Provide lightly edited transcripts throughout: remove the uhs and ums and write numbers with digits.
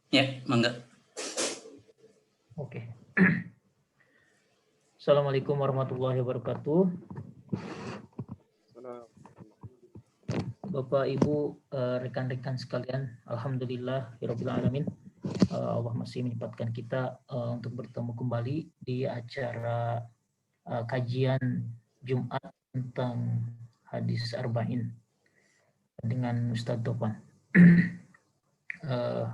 Ya, mangga. Oke. Assalamualaikum warahmatullahi wabarakatuh. Bapak, Ibu, rekan-rekan sekalian, alhamdulillah rabbil alamin. Allah masih menyempatkan kita untuk bertemu kembali di acara kajian Jumat tentang hadis arba'in dengan Ustadz Topan.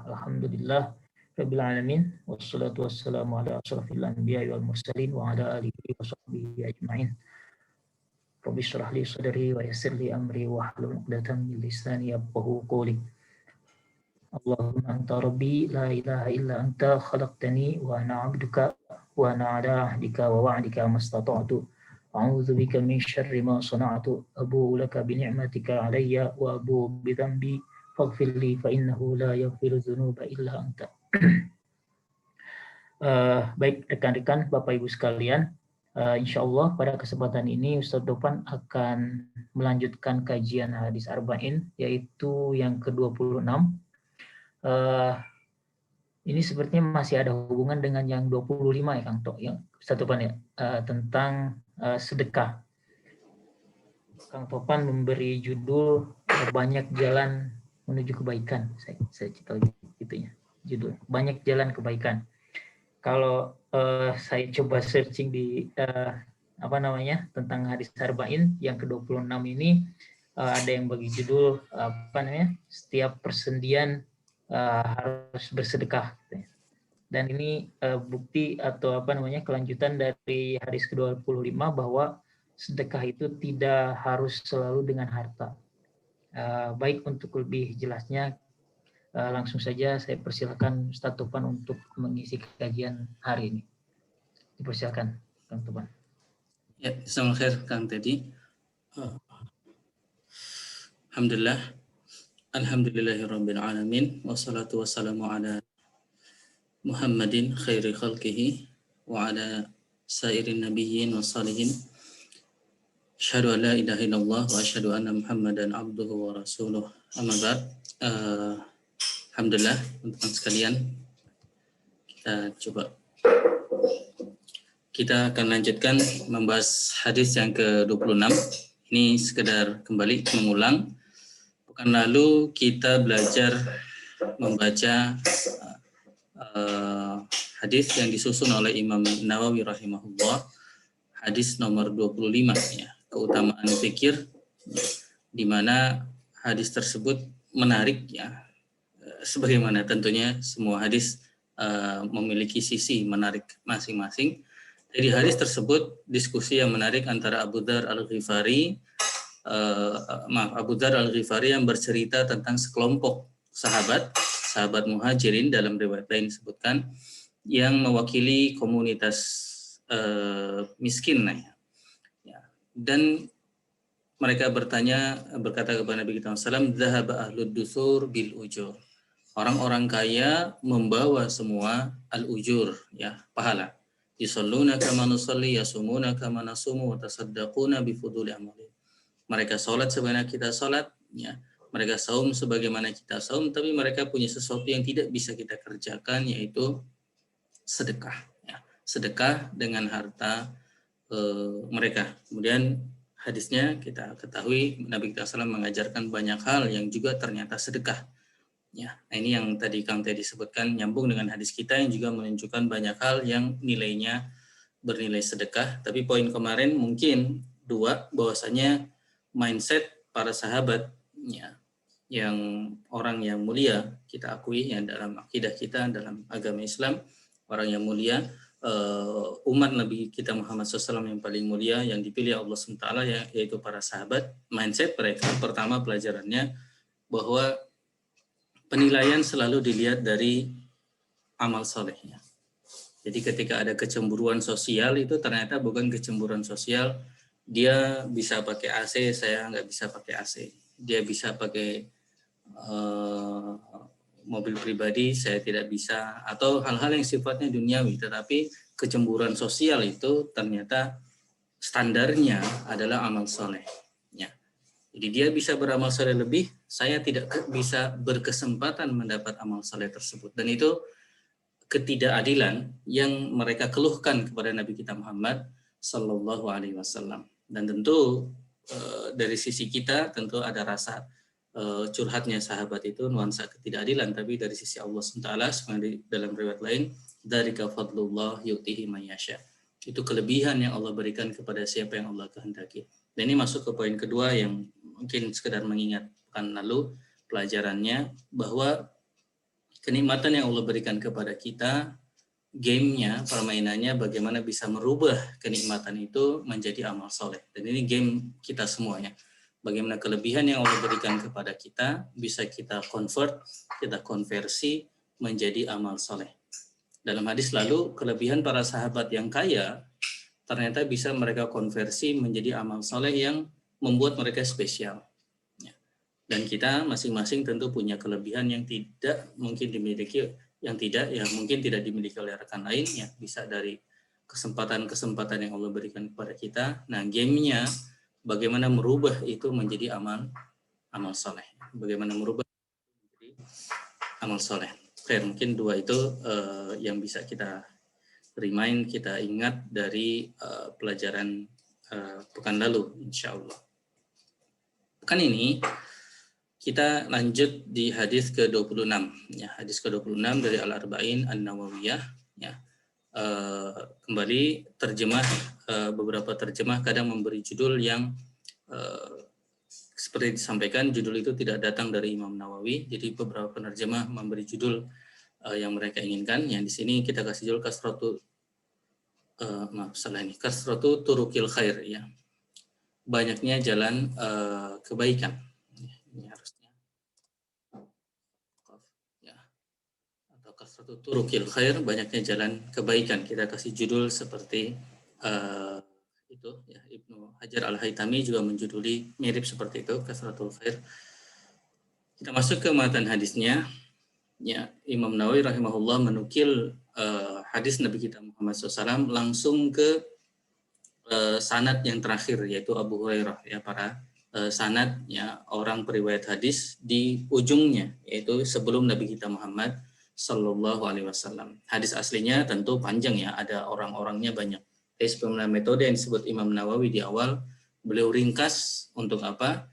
Alhamdulillah rabbil alamin, wassalatu wassalamu ala asrofil anbiya'i wal mursalin wa ala alihi wa sahbihi ajma'in. Rabbi shrah li sadri wa yassir li amri wa hlul 'uqdatam min lisani yafqahu qawli. Allahumma anta rabbi la ilaha illa anta khalaqtani wa ana 'abduka wa ana 'ala ahdika wa wa'dika mastata'tu. A'udzu bika min syarri ma sana'tu. Abu'u laka bi ni'matika 'alayya wa abu'u bi dhanbi faghfir li fa innahu la yaghfiru dzunuba illa anta. Baik rekan-rekan, Bapak Ibu sekalian, insya Allah pada kesempatan ini Ustadz Topan akan melanjutkan kajian hadis arba'in, yaitu yang ke-26. Ini sepertinya masih ada hubungan dengan yang 25 ya Kang Tok, yang Ustadz Topan ya, tentang sedekah. Kang Topan memberi judul banyak jalan menuju kebaikan. Saya cita gitunya, judul banyak jalan kebaikan. Kalau saya coba searching di tentang hadis arba'in yang ke-26 ini, ada yang bagi judul setiap persendian harus bersedekah. Dan ini bukti atau kelanjutan dari hadis ke-25 bahwa sedekah itu tidak harus selalu dengan harta. Baik, untuk lebih jelasnya langsung saja saya persilakan Ustadz Topan untuk mengisi kajian hari ini. Dipersilakan, Kang Topan. Ya, selamat khair Kang Teddy. Alhamdulillahirabbil alamin, wassalatu wassalamu ala Muhammadin khairi khalqihi wa ala sairin nabiyyin wassalihin. Asyhadu an la ilaha illallah wa asyhadu anna Muhammadan abduhu wa rasuluh. Amma ba'd. Alhamdulillah, teman-teman sekalian, kita akan lanjutkan membahas hadis yang ke-26. Ini sekedar kembali mengulang. Pekan lalu kita belajar membaca hadis yang disusun oleh Imam Nawawi rahimahullah, hadis nomor 25 ya, keutamaan zikir, di mana hadis tersebut menarik ya. Sebagaimana tentunya semua hadis memiliki sisi menarik masing-masing. Jadi hadis tersebut diskusi yang menarik antara Abu Dzar Al-Ghifari yang bercerita tentang sekelompok sahabat muhajirin, dalam riwayat lain disebutkan, yang mewakili komunitas miskin ya. Dan mereka berkata kepada Nabi kita sallallahu alaihi wasallam, "Dzahaba ahlud dusur bil ujur." Orang-orang kaya membawa semua al-ujur ya, pahala. Yusalluna kama nusalli, yasumuna kama nasumu, wa tasaddaquna bi fuduli amalihim. Mereka salat sebagaimana kita salat ya. Mereka saum sebagaimana kita saum, tapi mereka punya sesuatu yang tidak bisa kita kerjakan, yaitu sedekah ya. Sedekah dengan harta mereka. Kemudian hadisnya kita ketahui Nabi kita SAW mengajarkan banyak hal yang juga ternyata sedekah. Ya, ini yang tadi Kang Teddy sebutkan, nyambung dengan hadis kita yang juga menunjukkan banyak hal yang nilainya bernilai sedekah. Tapi poin kemarin mungkin dua, bahwasanya mindset para sahabat ya, yang orang yang mulia kita akui yang dalam akidah kita dalam agama Islam, orang yang mulia, umat Nabi kita Muhammad SAW yang paling mulia, yang dipilih Allah SWT, yaitu para sahabat. Mindset mereka pertama pelajarannya bahwa penilaian selalu dilihat dari amal solehnya. Jadi ketika ada kecemburuan sosial, itu ternyata bukan kecemburuan sosial, dia bisa pakai AC, saya nggak bisa pakai AC. Dia bisa pakai mobil pribadi, saya tidak bisa. Atau hal-hal yang sifatnya duniawi, tetapi kecemburuan sosial itu ternyata standarnya adalah amal soleh. Ya. Jadi Jadi dia bisa beramal saleh lebih, saya tidak bisa berkesempatan mendapat amal saleh tersebut. Dan itu ketidakadilan yang mereka keluhkan kepada Nabi kita Muhammad Sallallahu Alaihi Wasallam. Dan tentu dari sisi kita tentu ada rasa curhatnya sahabat itu nuansa ketidakadilan, tapi dari sisi Allah SWT seperti dalam riwayat lain, dari fadlullah yu'tihi man yasha. Itu kelebihan yang Allah berikan kepada siapa yang Allah kehendaki. Dan ini masuk ke poin kedua yang mungkin sekedar mengingatkan lalu pelajarannya, bahwa kenikmatan yang Allah berikan kepada kita, gamenya, permainannya bagaimana bisa merubah kenikmatan itu menjadi amal soleh. Dan ini game kita semuanya. Bagaimana kelebihan yang Allah berikan kepada kita bisa kita convert, kita konversi menjadi amal soleh. Dalam hadis lalu, kelebihan para sahabat yang kaya ternyata bisa mereka konversi menjadi amal soleh yang membuat mereka spesial. Dan kita masing-masing tentu punya kelebihan yang tidak mungkin dimiliki, yang tidak ya mungkin tidak dimiliki oleh rekan lain, ya bisa dari kesempatan-kesempatan yang Allah berikan kepada kita. Nah, gamenya bagaimana merubah itu menjadi amal soleh. Bagaimana merubah menjadi amal soleh. Oke, mungkin dua itu yang bisa kita remind, kita ingat dari pelajaran pekan lalu, insya Allah. Pekan ini kita lanjut di hadis ke-26, ya, hadis ke-26 dari Al-Arba'in An-Nawawiyah, ya. Kembali terjemah, beberapa terjemah kadang memberi judul yang seperti disampaikan, judul itu tidak datang dari Imam Nawawi, jadi beberapa penerjemah memberi judul yang mereka inginkan. Yang di sini kita kasih judul kasratu turukil khair, ya, banyaknya jalan kebaikan. Ini harusnya ya, atau kasratu turukil khair, banyaknya jalan kebaikan. Kita kasih judul seperti itu, ya. Ibnu Hajar Al-Haytami juga menjuduli mirip seperti itu, kasratul khair. Kita masuk ke matan hadisnya. Ya, Imam Nawawi rahimahullah menukil hadis Nabi kita Muhammad SAW langsung ke sanad yang terakhir, yaitu Abu Hurairah, ya, para sanad, ya, orang periwayat hadis di ujungnya, yaitu sebelum Nabi kita Muhammad Sallallahu Alaihi Wasallam. Hadis aslinya tentu panjang, ya, ada orang-orangnya banyak. Sebenarnya metode yang disebut Imam Nawawi di awal, beliau ringkas untuk apa?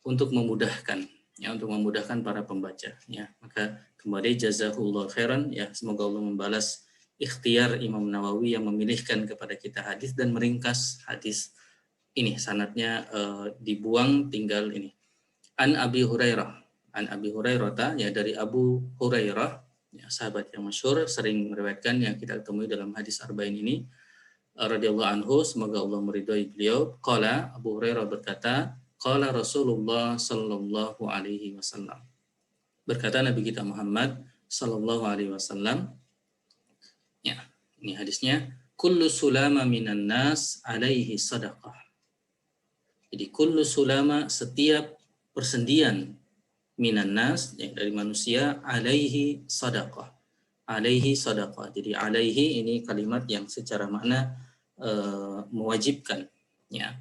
Untuk memudahkan, ya, untuk memudahkan para pembaca, ya. Maka kembali jazakumullah khairan, ya, semoga Allah membalas ikhtiar Imam Nawawi yang memilihkan kepada kita hadis dan meringkas hadis ini. Sanadnya dibuang, tinggal ini. An Abi Hurairah, ya, dari Abu Hurairah, ya, sahabat yang masyhur, sering meriwayatkan yang kita temui dalam hadis arba'in ini, radhiyallahu anhu, semoga Allah meridhai beliau. Qala, Abu Hurairah berkata, qala Rasulullah sallallahu alaihi wasallam. Berkata Nabi kita Muhammad sallallahu alaihi wasallam, ya, ini hadisnya, kullu sulama minan nas alaihi sadaqah. Jadi kullu sulama, setiap persendian, minan nas, ya, dari manusia, alaihi sadaqah. Alaihi sadaqah. Jadi alaihi ini kalimat yang secara makna mewajibkan, ya.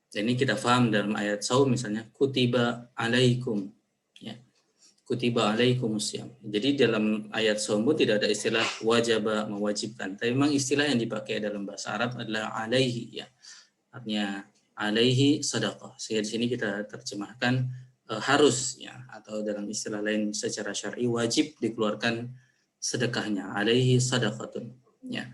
Dan ini kita paham dalam ayat saum misalnya, kutiba alaikum, ya. Kutiba alaikumusiyam. Jadi dalam ayat saum tidak ada istilah wajaba, mewajibkan. Tapi memang istilah yang dipakai dalam bahasa Arab adalah alaihi, ya. Artinya alaihi sadaqah. Sehingga di sini kita terjemahkan harus, ya, atau dalam istilah lain secara syar'i wajib dikeluarkan sedekahnya. Alaihi sadaqatun, ya.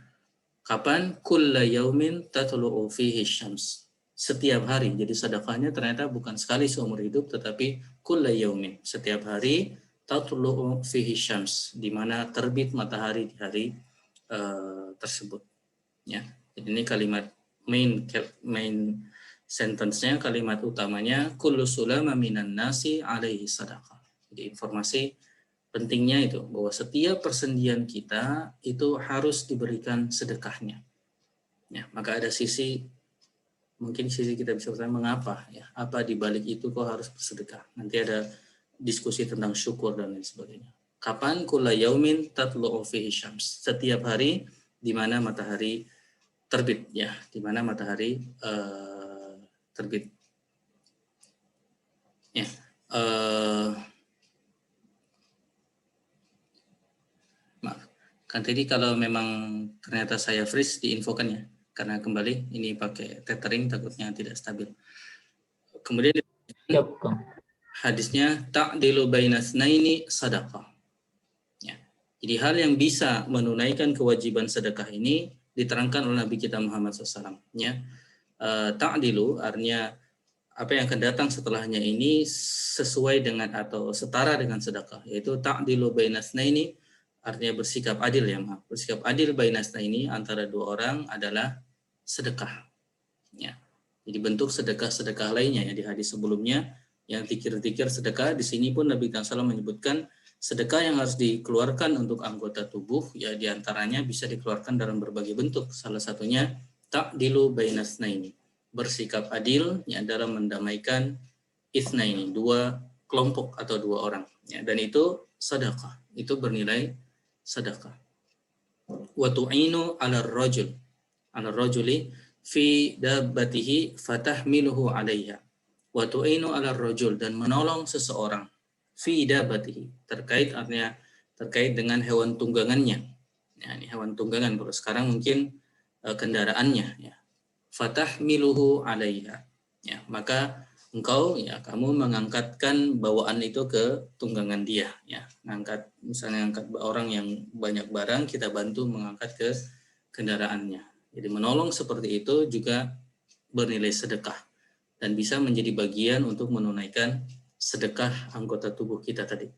Kapan? Kulla yaumin tatlu'u fihi syams. Setiap hari. Jadi sedekahnya ternyata bukan sekali seumur hidup, tetapi kulla yaumin, setiap hari, tatlu'u fihi syams, di mana terbit matahari di hari tersebut, ya. Jadi ini kalimat main sentence-nya, kalimat utamanya, kullu sulama minan nasi alaihi sadaqah. Jadi informasi pentingnya itu, bahwa setiap persendian kita itu harus diberikan sedekahnya. Ya, maka ada sisi, mungkin sisi kita bisa bertanya, mengapa, ya, apa di balik itu kok harus bersedekah? Nanti ada diskusi tentang syukur dan lain sebagainya. Kapan? Kulla yaumin tatlu'u fihi syams. Setiap hari di mana matahari terbit, ya, di mana matahari terbit. Ya, eh, maaf. Kan tadi kalau memang ternyata saya freeze diinfokan ya, karena kembali ini pakai tethering takutnya tidak stabil. Kemudian Siap, Kang. hadisnya ta'dilu bainasnaini sadaqah. Ya. Jadi hal yang bisa menunaikan kewajiban sedekah ini diterangkan oleh Nabi kita Muhammad SAW. Ya. Ta'dilu artinya apa yang akan datang setelahnya ini sesuai dengan atau setara dengan sedekah, yaitu ta'dilu bainasnaini artinya bersikap adil ya, maaf. Bersikap adil bainasnaini antara dua orang adalah sedekah. Ya. Jadi bentuk sedekah-sedekah lainnya ya di hadis sebelumnya yang tikir-tikir sedekah, di sini pun Nabi SAW menyebutkan sedekah yang harus dikeluarkan untuk anggota tubuh ya diantaranya bisa dikeluarkan dalam berbagai bentuk. Salah satunya ta'dilu bainasnaini, bersikap adil ya dalam mendamaikan itsnaini, dua kelompok atau dua orang ya, dan itu sedekah, itu bernilai sedekah. Wa tu'inu 'ala rajuli fi dabbatihi fatahmiluhu 'alaiha. Wa tu'inu 'ala rajul, dan menolong seseorang fi dabbatihi, terkait dengan hewan tunggangannya. Ya, ini hewan tunggangan, kalau sekarang mungkin kendaraannya ya. Fatahmiluhu 'alaiha. Ya, maka engkau ya kamu mengangkatkan bawaan itu ke tunggangan dia ya. Ngangkat, misalnya angkat orang yang banyak barang, kita bantu mengangkat ke kendaraannya. Jadi menolong seperti itu juga bernilai sedekah dan bisa menjadi bagian untuk menunaikan sedekah anggota tubuh kita tadi.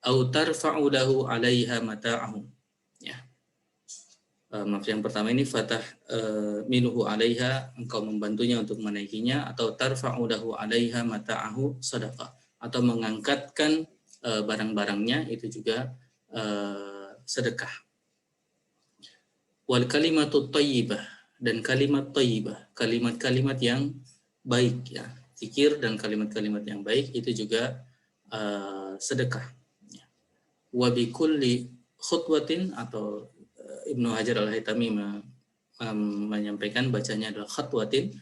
Au tarfa'u lahu 'alaiha mata'ahu. Ya. Maaf, yang pertama ini fatah miluhu 'alaiha, engkau membantunya untuk menaikinya, atau tarfa'u lahu 'alaiha mata'ahu sadaqah, atau mengangkatkan barang-barangnya, itu juga sedekah. Wal kalimatu thayyibah, dan kalimat thayyibah, kalimat-kalimat yang baik ya, zikir dan kalimat-kalimat yang baik itu juga sedekah. Wa bi kulli khutwatin, atau Ibnu Hajar Al-Haytami menyampaikan bacanya adalah khatwatin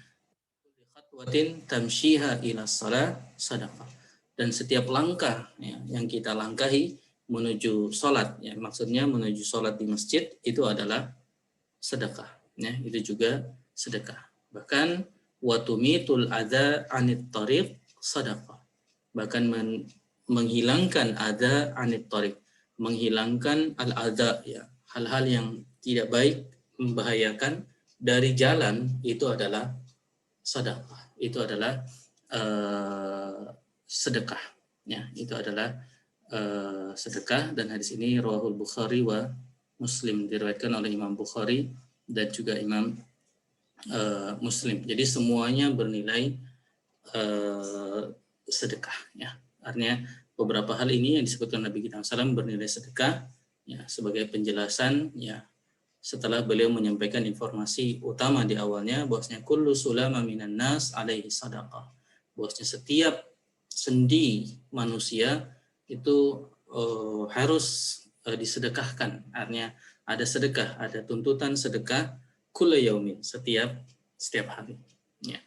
tamshiha ila shalah sadaqah, dan setiap langkah ya, yang kita langkahi menuju sholat ya, maksudnya menuju sholat di masjid, itu adalah sedekah ya, itu juga sedekah. Bahkan watumitul adza anit tariq sadaqah, bahkan menghilangkan adza anit tariq, menghilangkan al-adza ya, hal-hal yang tidak baik, membahayakan dari jalan, itu adalah sedekah, itu adalah sedekah ya, itu adalah sedekah. Dan hadis ini rawahul Bukhari wa Muslim, diriwayatkan oleh Imam Bukhari dan juga Imam Muslim. Jadi semuanya bernilai sedekah ya. Artinya beberapa hal ini yang disebutkan Nabi kita SAW bernilai sedekah ya, sebagai penjelasan ya setelah beliau menyampaikan informasi utama di awalnya bahwasanya kullu sulama minan nas alaihi sadaqah, bahwasanya setiap sendi manusia itu harus disedekahkan. Artinya ada sedekah, ada tuntutan sedekah kulla yaumin, setiap hari ya.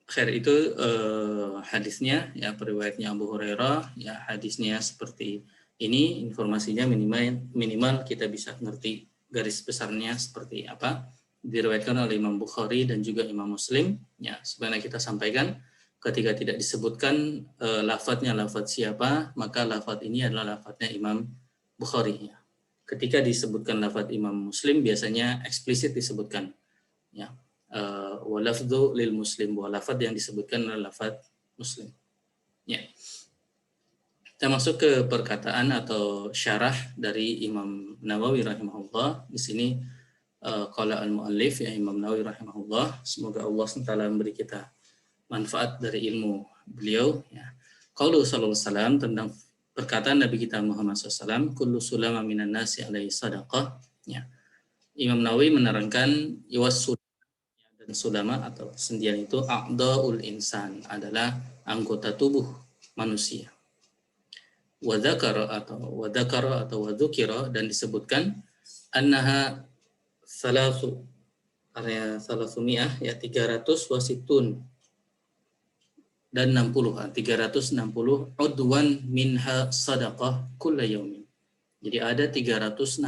Akhir itu hadisnya ya, periwayatnya Abu Hurairah ya, hadisnya seperti ini, informasinya minimal kita bisa ngerti garis besarnya seperti apa, diriwayatkan oleh Imam Bukhari dan juga Imam Muslim ya. Sebenarnya kita sampaikan ketika tidak disebutkan lafadznya lafadz siapa, maka lafadz ini adalah lafadznya Imam Bukhari ya. Ketika disebutkan lafadz Imam Muslim biasanya eksplisit disebutkan ya. Wa lafdhu lil muslim, wa lafadz yang disebutkan adalah lafadz Muslim ya. Kita masuk ke perkataan atau syarah dari Imam Nawawi rahimahullah. Di sini qala al-muallif ya, Imam Nawawi rahimahullah, semoga Allah SWT memberi kita manfaat dari ilmu beliau ya. Qaulu sallallahu alaihi wasallam, tentang perkataan Nabi kita Muhammad SAW, kullu sulama minan nasi alaihi sadaqah ya. Imam Nawawi menerangkan dan sulama atau sendian itu a'dha'ul insan, adalah anggota tubuh manusia. Wadhakara atau wadhukira, dan disebutkan annaha salasu, artinya salasumiyah ya, 300 wasitun, dan 360 udwan minha sadaqah kulla yaumin. Jadi ada 360.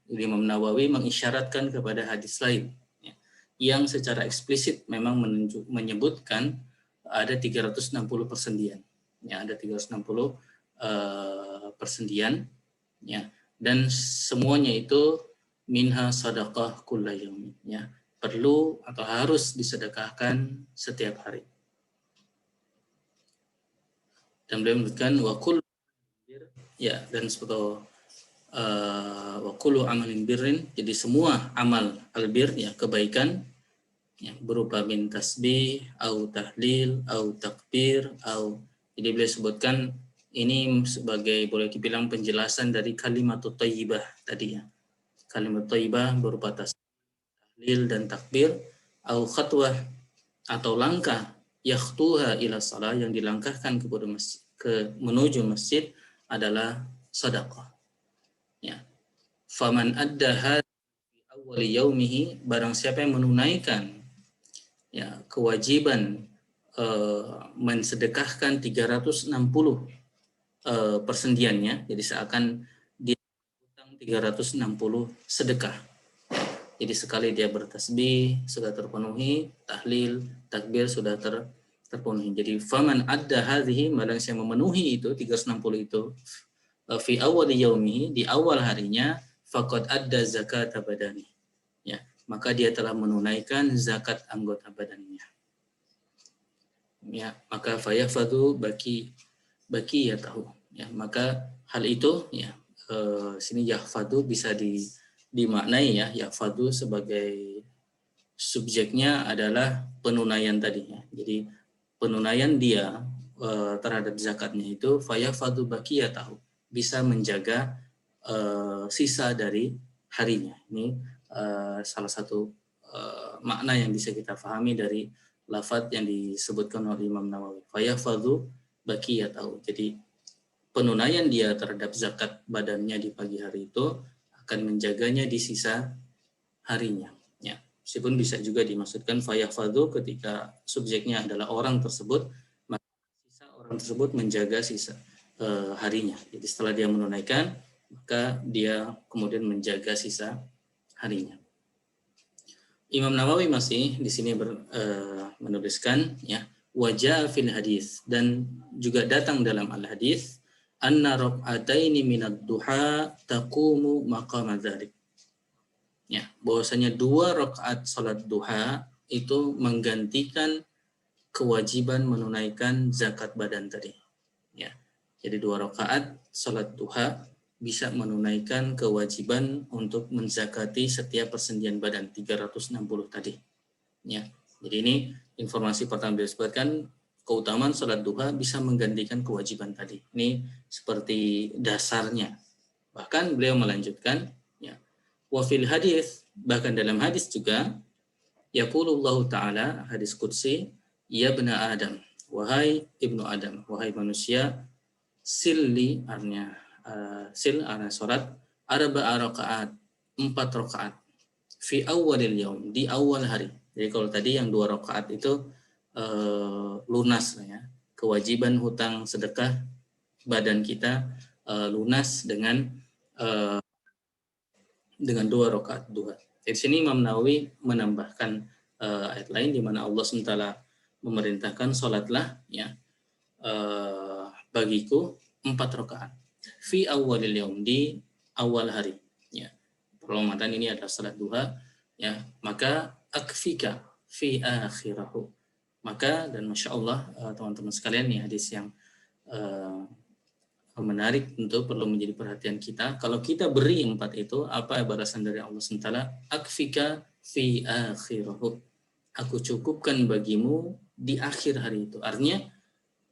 Jadi Imam Nawawi mengisyaratkan kepada hadis lain ya, yang secara eksplisit memang menyebutkan ada 360 persendian. Ya, ada 360 persendian ya, dan semuanya itu minha sadaqah kulla yaumin ya, perlu atau harus disedekahkan setiap hari. Dan beliau menyebutkan wa kullu ya, dan seperti wa kullu amalin birrin, jadi semua amal albir ya, kebaikan ya, berupa min tasbih au tahlil au takbir au, jadi beliau sebutkan ini sebagai boleh dibilang penjelasan dari kalimat thayyibah tadi ya. Kalimat thayyibah berupa tasbih, tahlil dan takbir, au khatwah atau langkah yakhtuha ila shalah, yang dilangkahkan kepada masjid, menuju masjid adalah sedekah. Ya. Faman addaha fi awwali yaumihi, barang siapa yang menunaikan ya kewajiban mensedekahkan 360 persendiannya, jadi seakan dia utang 360 sedekah. Jadi sekali dia bertasbih sudah terpenuhi, tahlil, takbir sudah terpenuhi. Jadi faman adda hadhihi, barang siapa memenuhi itu 360 itu fi awwali yaumihi, di awal harinya, faqad adda zakat badani. Ya, maka dia telah menunaikan zakat anggota badannya. Ya, maka fayafadu baki ya tahu. Ya, maka hal itu ya, sini yahfadu bisa dimaknai ya, yahfadu sebagai subjeknya adalah penunaian tadi ya. Jadi penunaian dia terhadap zakatnya itu fayafadu baki ya tahu, bisa menjaga sisa dari harinya. Ini salah satu makna yang bisa kita pahami dari lafadz yang disebutkan oleh Imam Nawawi. Fayafadu baki ya tahu. Jadi penunaian dia terhadap zakat badannya di pagi hari itu akan menjaganya di sisa harinya. Ya, meskipun bisa juga dimaksudkan fayafadu ketika subjeknya adalah orang tersebut, maka sisa orang tersebut menjaga sisa harinya. Jadi setelah dia menunaikan, maka dia kemudian menjaga sisa harinya. Imam Nawawi masih di sini menuliskan ya, wajah fil hadis, dan juga datang dalam al hadis, anna rak'ataini minad duha taqumu maqama dzalik. Ya, bahwasanya 2 rakaat salat duha itu menggantikan kewajiban menunaikan zakat badan tadi. Ya. Jadi 2 rakaat salat duha bisa menunaikan kewajiban untuk menzakati setiap persendian badan 360 tadi. Ya. Jadi ini informasi pertama beliau sebutkan, keutamaan salat duha bisa menggantikan kewajiban tadi. Ini seperti dasarnya. Bahkan beliau melanjutkan ya, wa fil hadis, bahkan dalam hadis juga, yaqulullahu ta'ala, hadis qudsi, ya bena Adam, wahai ibnu Adam, wahai manusia, silli, artinya sil artinya salat, arba'a rakaat, 4 rakaat, fi awwalil yaum, di awal hari. Jadi kalau tadi yang 2 rakaat itu lunas ya, kewajiban hutang sedekah badan kita lunas dengan 2 rakaat duha. Di sini Imam Nawawi menambahkan ayat lain di mana Allah SWT memerintahkan salatlah ya bagiku 4 rakaat fi awwalil yaum, di awal hari ya. Penghormatan ini adalah salat duha ya, maka akfika fi akhirahu. Maka, dan Masya Allah teman-teman sekalian, ini hadis yang menarik untuk perlu menjadi perhatian kita. Kalau kita beri 4 itu, apa balasan dari Allah SWT? Akfika fi akhirahu, aku cukupkan bagimu di akhir hari itu. Artinya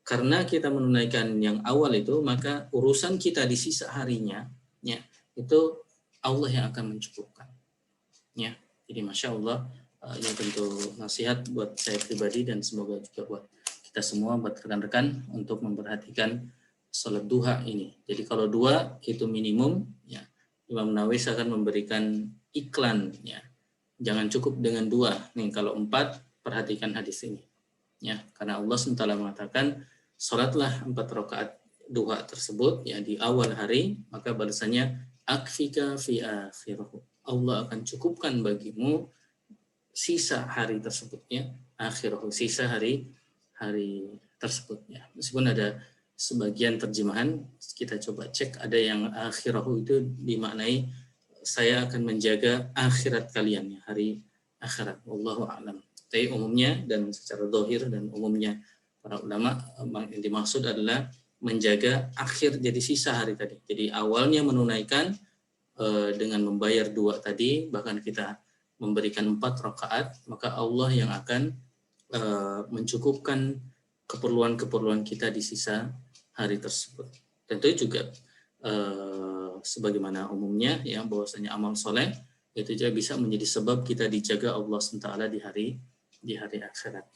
karena kita menunaikan yang awal itu, maka urusan kita di sisa harinya ya, itu Allah yang akan mencukupkan ya. Jadi Masya Allah, ini tentu nasihat buat saya pribadi dan semoga juga buat kita semua, buat rekan-rekan, untuk memperhatikan salat duha ini. Jadi kalau 2 itu minimum ya, Imam Nawawi akan memberikan iklan ya, jangan cukup dengan 2 nih, kalau 4 perhatikan hadis ini Ya, karena Allah SWT mengatakan salatlah 4 rakaat duha tersebut ya di awal hari, maka balasannya akfika fi akhirahu. Allah akan cukupkan bagimu sisa hari tersebutnya, akhirahu, sisa hari tersebutnya. Meskipun ada sebagian terjemahan, kita coba cek, ada yang akhirahu itu dimaknai saya akan menjaga akhirat kalian, ya, hari akhirat. Wallahu a'lam. Tapi umumnya dan secara zahir dan umumnya para ulama yang dimaksud adalah menjaga akhir, jadi sisa hari tadi. Jadi awalnya menunaikan dengan membayar 2 tadi, bahkan kita memberikan 4 rakaat, maka Allah yang akan mencukupkan keperluan-keperluan kita di sisa hari tersebut. Tentu juga sebagaimana umumnya ya, bahwasanya amal soleh itu juga bisa menjadi sebab kita dijaga Allah SWT di hari akhirat.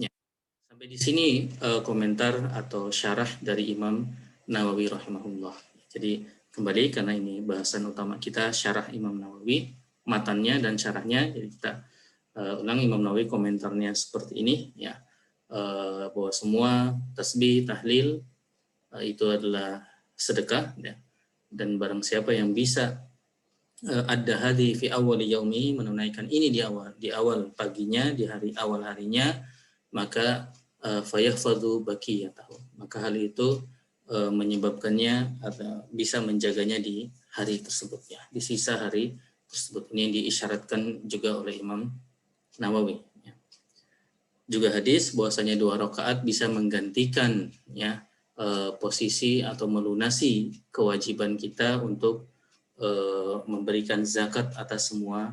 Ya. Sampai di sini komentar atau syarah dari Imam Nawawi rahimahullah. Jadi kembali, karena ini bahasan utama kita, syarah Imam Nawawi, matannya dan syarahnya. Jadi kita ulang Imam Nawawi komentarnya seperti ini ya, bahwa semua tasbih, tahlil itu adalah sedekah ya. Dan barang siapa yang bisa ada hadi fi awal yaumi, menunaikan ini di awal paginya, di hari awal harinya, maka fayahfadhu baqiyatahu, maka hal itu menyebabkannya atau bisa menjaganya di hari tersebut ya, di sisa hari tersebut. Ini yang diisyaratkan juga oleh Imam Nawawi ya. Juga hadis bahwasanya 2 rakaat bisa menggantikan ya posisi atau melunasi kewajiban kita untuk memberikan zakat atas semua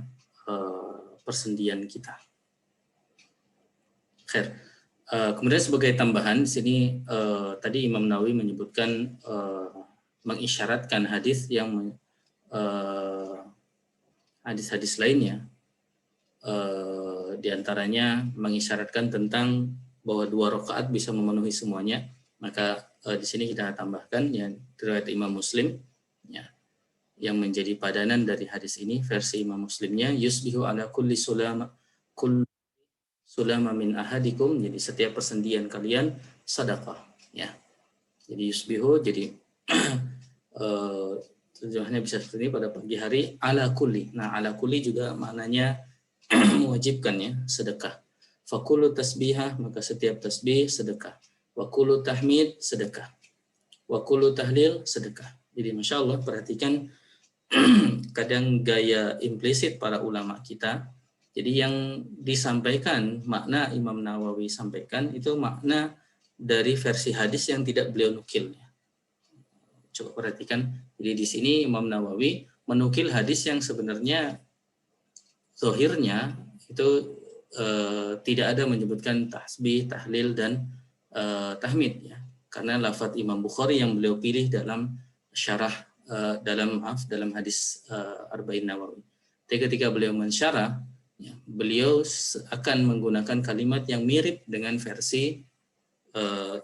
persendian kita. Khair. Kemudian sebagai tambahan di sini tadi Imam Nawawi menyebutkan mengisyaratkan hadis yang hadis-hadis lainnya, diantaranya mengisyaratkan tentang bahwa 2 rakaat bisa memenuhi semuanya. Maka di sini kita tambahkan yang riwayat Imam Muslim ya, yang menjadi padanan dari hadis ini, versi Imam Muslimnya, yusbihu ala kulli sulama min ahadikum, jadi setiap persendian kalian sedekah ya. Jadi yusbihu, jadi terjemahannya bisa seperti ini, pada pagi hari, ala kulli. Nah, ala kulli juga maknanya mewajibkan ya, sedekah. Fakulu tasbihah, maka setiap tasbih sedekah. Wakulu tahmid sedekah. Wakulu tahlil sedekah. Jadi Masya Allah, perhatikan kadang gaya implisit para ulama kita. Jadi yang disampaikan, makna Imam Nawawi sampaikan itu makna dari versi hadis yang tidak beliau nukil. Coba perhatikan. Jadi di sini Imam Nawawi menukil hadis yang sebenarnya zahirnya itu tidak ada menyebutkan tasbih, tahlil dan tahmid ya. Karena lafadz Imam Bukhari yang beliau pilih dalam syarah dalam hadis Arba'in Nawawi. Jadi ketika beliau mensyarah ya, beliau akan menggunakan kalimat yang mirip dengan versi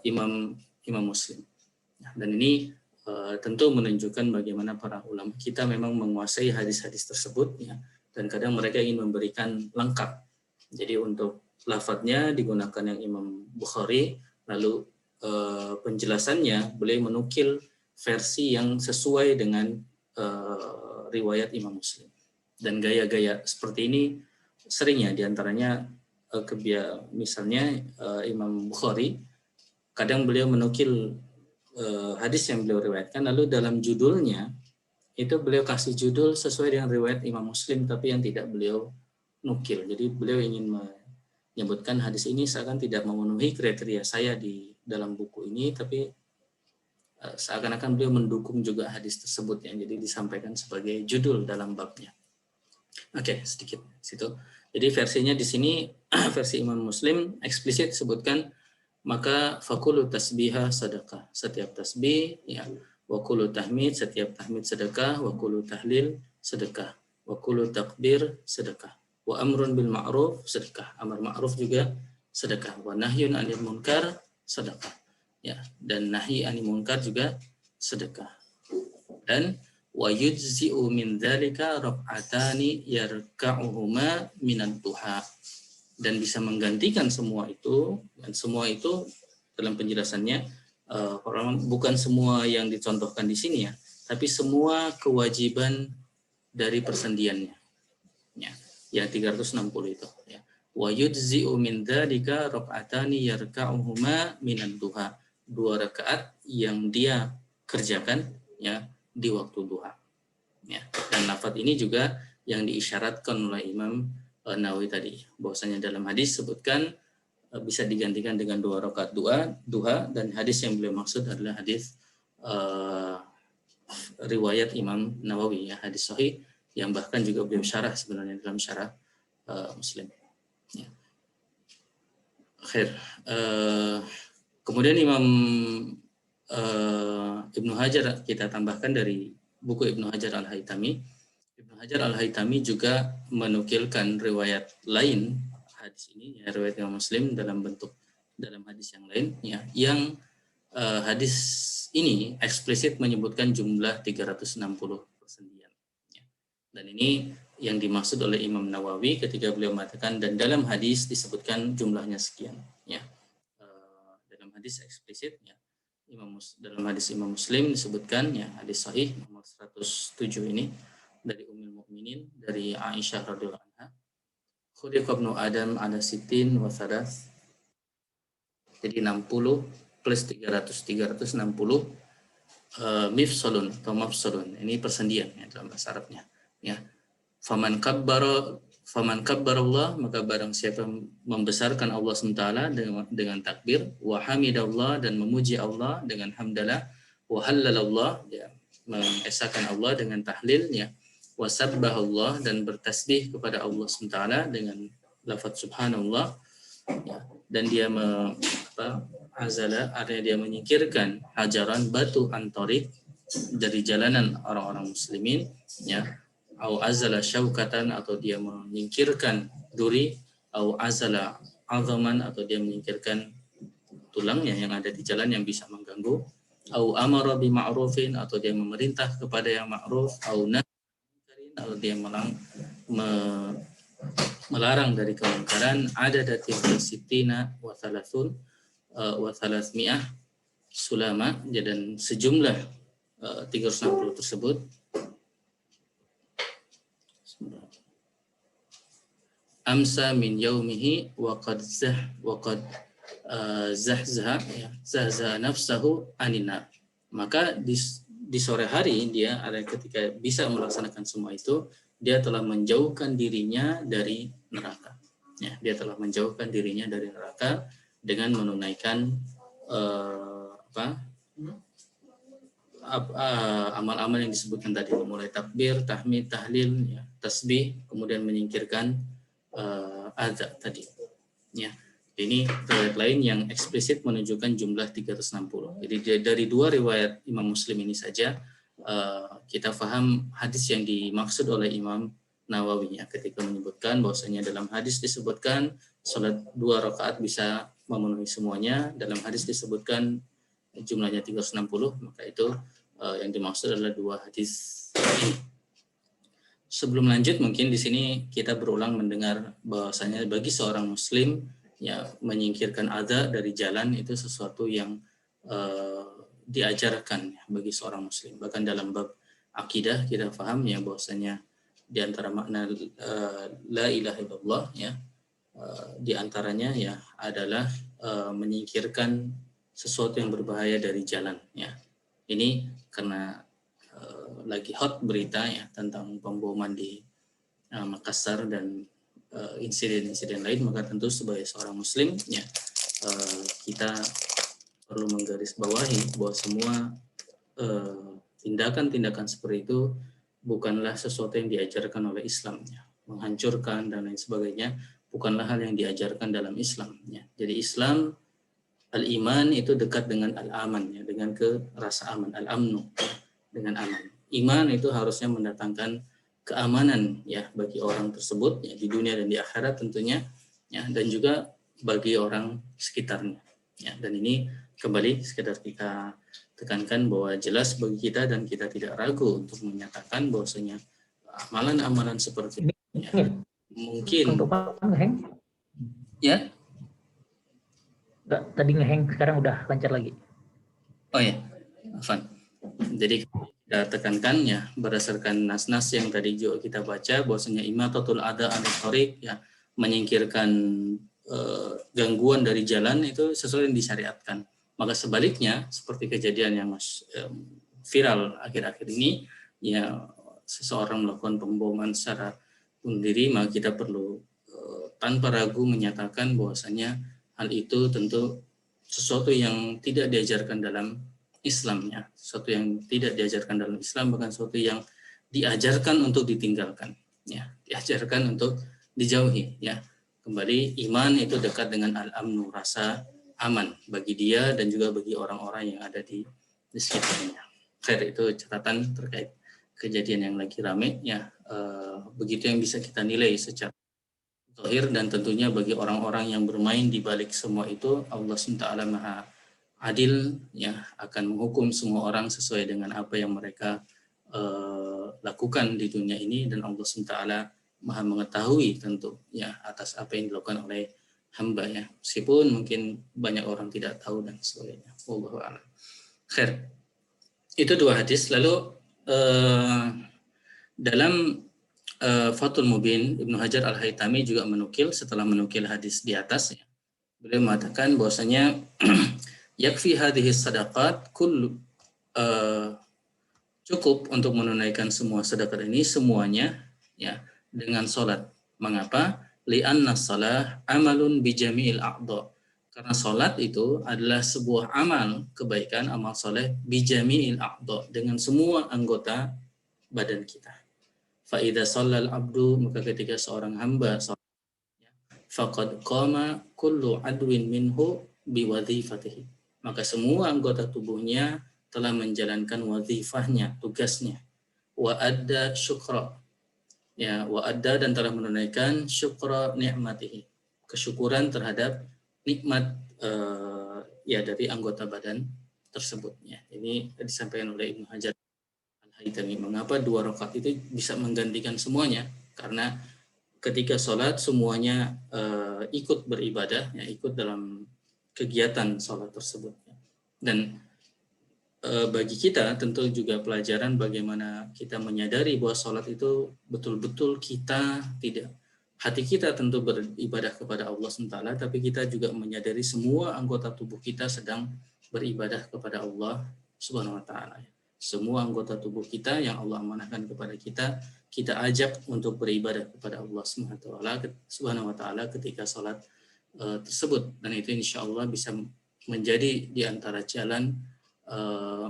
Imam Muslim. Ya, dan ini tentu menunjukkan bagaimana para ulama kita memang menguasai hadis-hadis tersebut ya, dan kadang mereka ingin memberikan lengkap. Jadi untuk lafadznya digunakan yang Imam Bukhari, lalu penjelasannya beliau menukil versi yang sesuai dengan riwayat Imam Muslim. Dan gaya-gaya seperti ini seringnya diantaranya misalnya Imam Bukhari, kadang beliau menukil hadis yang beliau riwayatkan, lalu dalam judulnya itu beliau kasih judul sesuai dengan riwayat Imam Muslim tapi yang tidak beliau nukil. Jadi beliau ingin menyebutkan hadis ini seakan tidak memenuhi kriteria saya di dalam buku ini, tapi seakan-akan beliau mendukung juga hadis tersebut yang jadi disampaikan sebagai judul dalam babnya. Oke, sedikit situ. Jadi versinya di sini versi Imam Muslim eksplisit disebutkan, maka fakulu tasbihah sedekah, setiap tasbih ya, wakulu tahmid, setiap tahmid sedekah, wakulu tahlil sedekah, wakulu takbir sedekah, wa amrun bil ma'ruf sedekah, amar ma'ruf juga sedekah, wa nahyun 'anil munkar sedekah ya, dan nahi 'anil munkar juga sedekah. Dan wa yujzi'u min dzalika rak'atani yarka'uhuma minad duha. dan bisa menggantikan semua itu, dan semua itu dalam penjelasannya bukan semua yang dicontohkan di sini ya, tapi semua kewajiban dari persendiannya ya, yang 360 itu ya. Wa yujzi'u min dzalika raka'atani yarka'uhuma minan duha, 2 rakaat yang dia kerjakan ya di waktu duha ya. Dan lafaz ini juga yang diisyaratkan oleh Imam Nawawi tadi, bahwasanya dalam hadis sebutkan bisa digantikan dengan 2 rakaat duha, dan hadis yang beliau maksud adalah hadis riwayat Imam Nawawi ya, hadis sahih yang bahkan juga beliau syarah sebenarnya dalam syarah Muslim ya. Khair. Kemudian Imam Ibnu Hajar, kita tambahkan dari buku Ibnu Hajar Al-Haytami. Ibnu Hajar Al-Haytami juga menukilkan riwayat lain hadis ini ya, riwayat Imam Muslim dalam hadis yang lain ya, yang hadis ini eksplisit menyebutkan jumlah 360 persendian ya. Dan ini yang dimaksud oleh Imam Nawawi ketika beliau mengatakan dan dalam hadis disebutkan jumlahnya sekian ya. Dalam hadis eksplisit ya, dalam hadis Imam Muslim disebutkan ya, hadis sahih nomor 107 ini dari Ummul Mukminin dari Aisyah radhiyallahu anha, khuliqa ibnu Adam ala sittin wa thalath, jadi 60 plus 360 mifsalun atau mafsalun, ini persendian ya dalam bahasa Arabnya ya. Faman kabbarallah, maka barang siapa membesarkan Allah SWT dengan takbir, wa hamidallah, dan memuji Allah dengan hamdalah, wa hallalallah, ya, mengesahkan Allah dengan tahlil ya, wa sabbahallah, dan bertasbih kepada Allah SWT dengan lafaz subhanallah ya, dan dia azala, artinya dia menyingkirkan hajaran batu antorik dari jalanan orang-orang muslimin ya, au azala syaukatan, atau dia menyingkirkan duri, au azala azaman, atau dia menyingkirkan tulangnya yang ada di jalan yang bisa mengganggu, au amara bi ma'rufin, atau dia memerintah kepada yang ma'ruf, au nahyin, atau dia melarang dari kemungkaran, ada datil sitina wa thalathun wa thalathmi'ah sulama, dan sejumlah 360 tersebut amsa min yaumihi wa qad zahzaha nafsahu aninnar, maka di sore hari dia ada ketika bisa melaksanakan semua itu, dia telah menjauhkan dirinya dari neraka ya, dia telah menjauhkan dirinya dari neraka dengan menunaikan amal-amal yang disebutkan tadi, mulai takbir, tahmid, tahlil, ya, tasbih, kemudian menyingkirkan azab tadi. Ya, ini riwayat lain yang eksplisit menunjukkan jumlah 360. Jadi dari 2 riwayat Imam Muslim ini saja kita paham hadis yang dimaksud oleh Imam Nawawi ya, ketika menyebutkan bahwasanya dalam hadis disebutkan salat 2 rakaat bisa memenuhi semuanya, dalam hadis disebutkan jumlahnya 360, maka itu yang dimaksud adalah 2 hadis ini. Sebelum lanjut, mungkin di sini kita berulang mendengar bahwasanya bagi seorang muslim ya, menyingkirkan adza dari jalan itu sesuatu yang diajarkan ya, bagi seorang muslim. Bahkan dalam bab akidah kita paham ya bahwasanya di antara makna la ilaha illallah ya, di antaranya ya adalah menyingkirkan sesuatu yang berbahaya dari jalan ya. Ini karena lagi hot berita ya tentang pemboman di Makassar dan insiden-insiden lain, maka tentu sebagai seorang muslim ya kita perlu menggarisbawahi bahwa semua tindakan-tindakan seperti itu bukanlah sesuatu yang diajarkan oleh Islam ya. Menghancurkan dan lain sebagainya bukanlah hal yang diajarkan dalam Islam ya. Jadi Islam, al-iman itu dekat dengan al-aman ya, dengan rasa aman, al-amnu ya, dengan aman. Iman itu harusnya mendatangkan keamanan ya bagi orang tersebut ya, di dunia dan di akhirat tentunya ya, dan juga bagi orang sekitarnya ya. Dan ini kembali sekedar kita tekankan bahwa jelas bagi kita dan kita tidak ragu untuk menyatakan bahwasanya amalan-amalan seperti ini ya, mungkin Ya? Nggak, tadi ngeheng, sekarang udah lancar lagi. Oh ya, Afan. Jadi kita tekankan ya berdasarkan nas-nas yang tadi juga kita baca bahwasanya imatatul ada anit ya menyingkirkan gangguan dari jalan itu sesuai yang disyariatkan. Maka sebaliknya seperti kejadian yang viral akhir-akhir ini ya seseorang melakukan pemboman secara bunuh diri, maka kita perlu tanpa ragu menyatakan bahwasanya hal itu tentu sesuatu yang tidak diajarkan dalam Islamnya, sesuatu yang tidak diajarkan dalam Islam, bahkan sesuatu yang diajarkan untuk ditinggalkan, ya, diajarkan untuk dijauhi, ya. Kembali iman itu dekat dengan al-amnu, rasa aman bagi dia dan juga bagi orang-orang yang ada di sekitarnya. Khair, itu catatan terkait kejadian yang lagi rame, ya. Begitu yang bisa kita nilai secara zahir, dan tentunya bagi orang-orang yang bermain di balik semua itu Allah SWT Maha adil, ya, akan menghukum semua orang sesuai dengan apa yang mereka lakukan di dunia ini, dan Allah SWT Maha mengetahui tentu ya atas apa yang dilakukan oleh hamba, ya, meskipun mungkin banyak orang tidak tahu dan sebagainya. Wallahu a'lam. Khair. Itu dua hadis. Lalu dalam Fathul Mubin, Ibnu Hajar Al-Haytami juga menukil, setelah menukil hadis di atas, ya, beliau mengatakan bahwasanya yakfi hadhihi sadaqat cukup untuk menunaikan semua sedekah ini semuanya, ya, dengan salat. Mengapa? Li'anna shalah amalun bi jami'il a'dha. Karena salat itu adalah sebuah amal kebaikan, amal soleh bi jami'il a'dha, dengan semua anggota badan kita. Fa idza shallal abdu, maka ketika seorang hamba salat, faqad qama kullu adwin minhu bi wadhifatihi, maka semua anggota tubuhnya telah menjalankan wazifahnya, tugasnya. Wa adda syukra, ya, wa adda, dan telah menunaikan syukra ni'matihi, kesyukuran terhadap nikmat ya dari anggota badan tersebut, ya. Ini disampaikan oleh Ibnu Hajar Al-Haytami. Mengapa 2 rakaat itu bisa menggantikan semuanya? Karena ketika sholat semuanya ikut beribadah, ya, ikut dalam kegiatan sholat tersebut. Dan bagi kita tentu juga pelajaran bagaimana kita menyadari bahwa sholat itu betul-betul kita tidak, hati kita tentu beribadah kepada Allah SWT, tapi kita juga menyadari semua anggota tubuh kita sedang beribadah kepada Allah Subhanahu wa Ta'ala. Semua anggota tubuh kita yang Allah amanahkan kepada kita, kita ajak untuk beribadah kepada Allah Subhanahu wa Ta'ala ketika sholat tersebut. Dan itu insya Allah bisa menjadi di antara jalan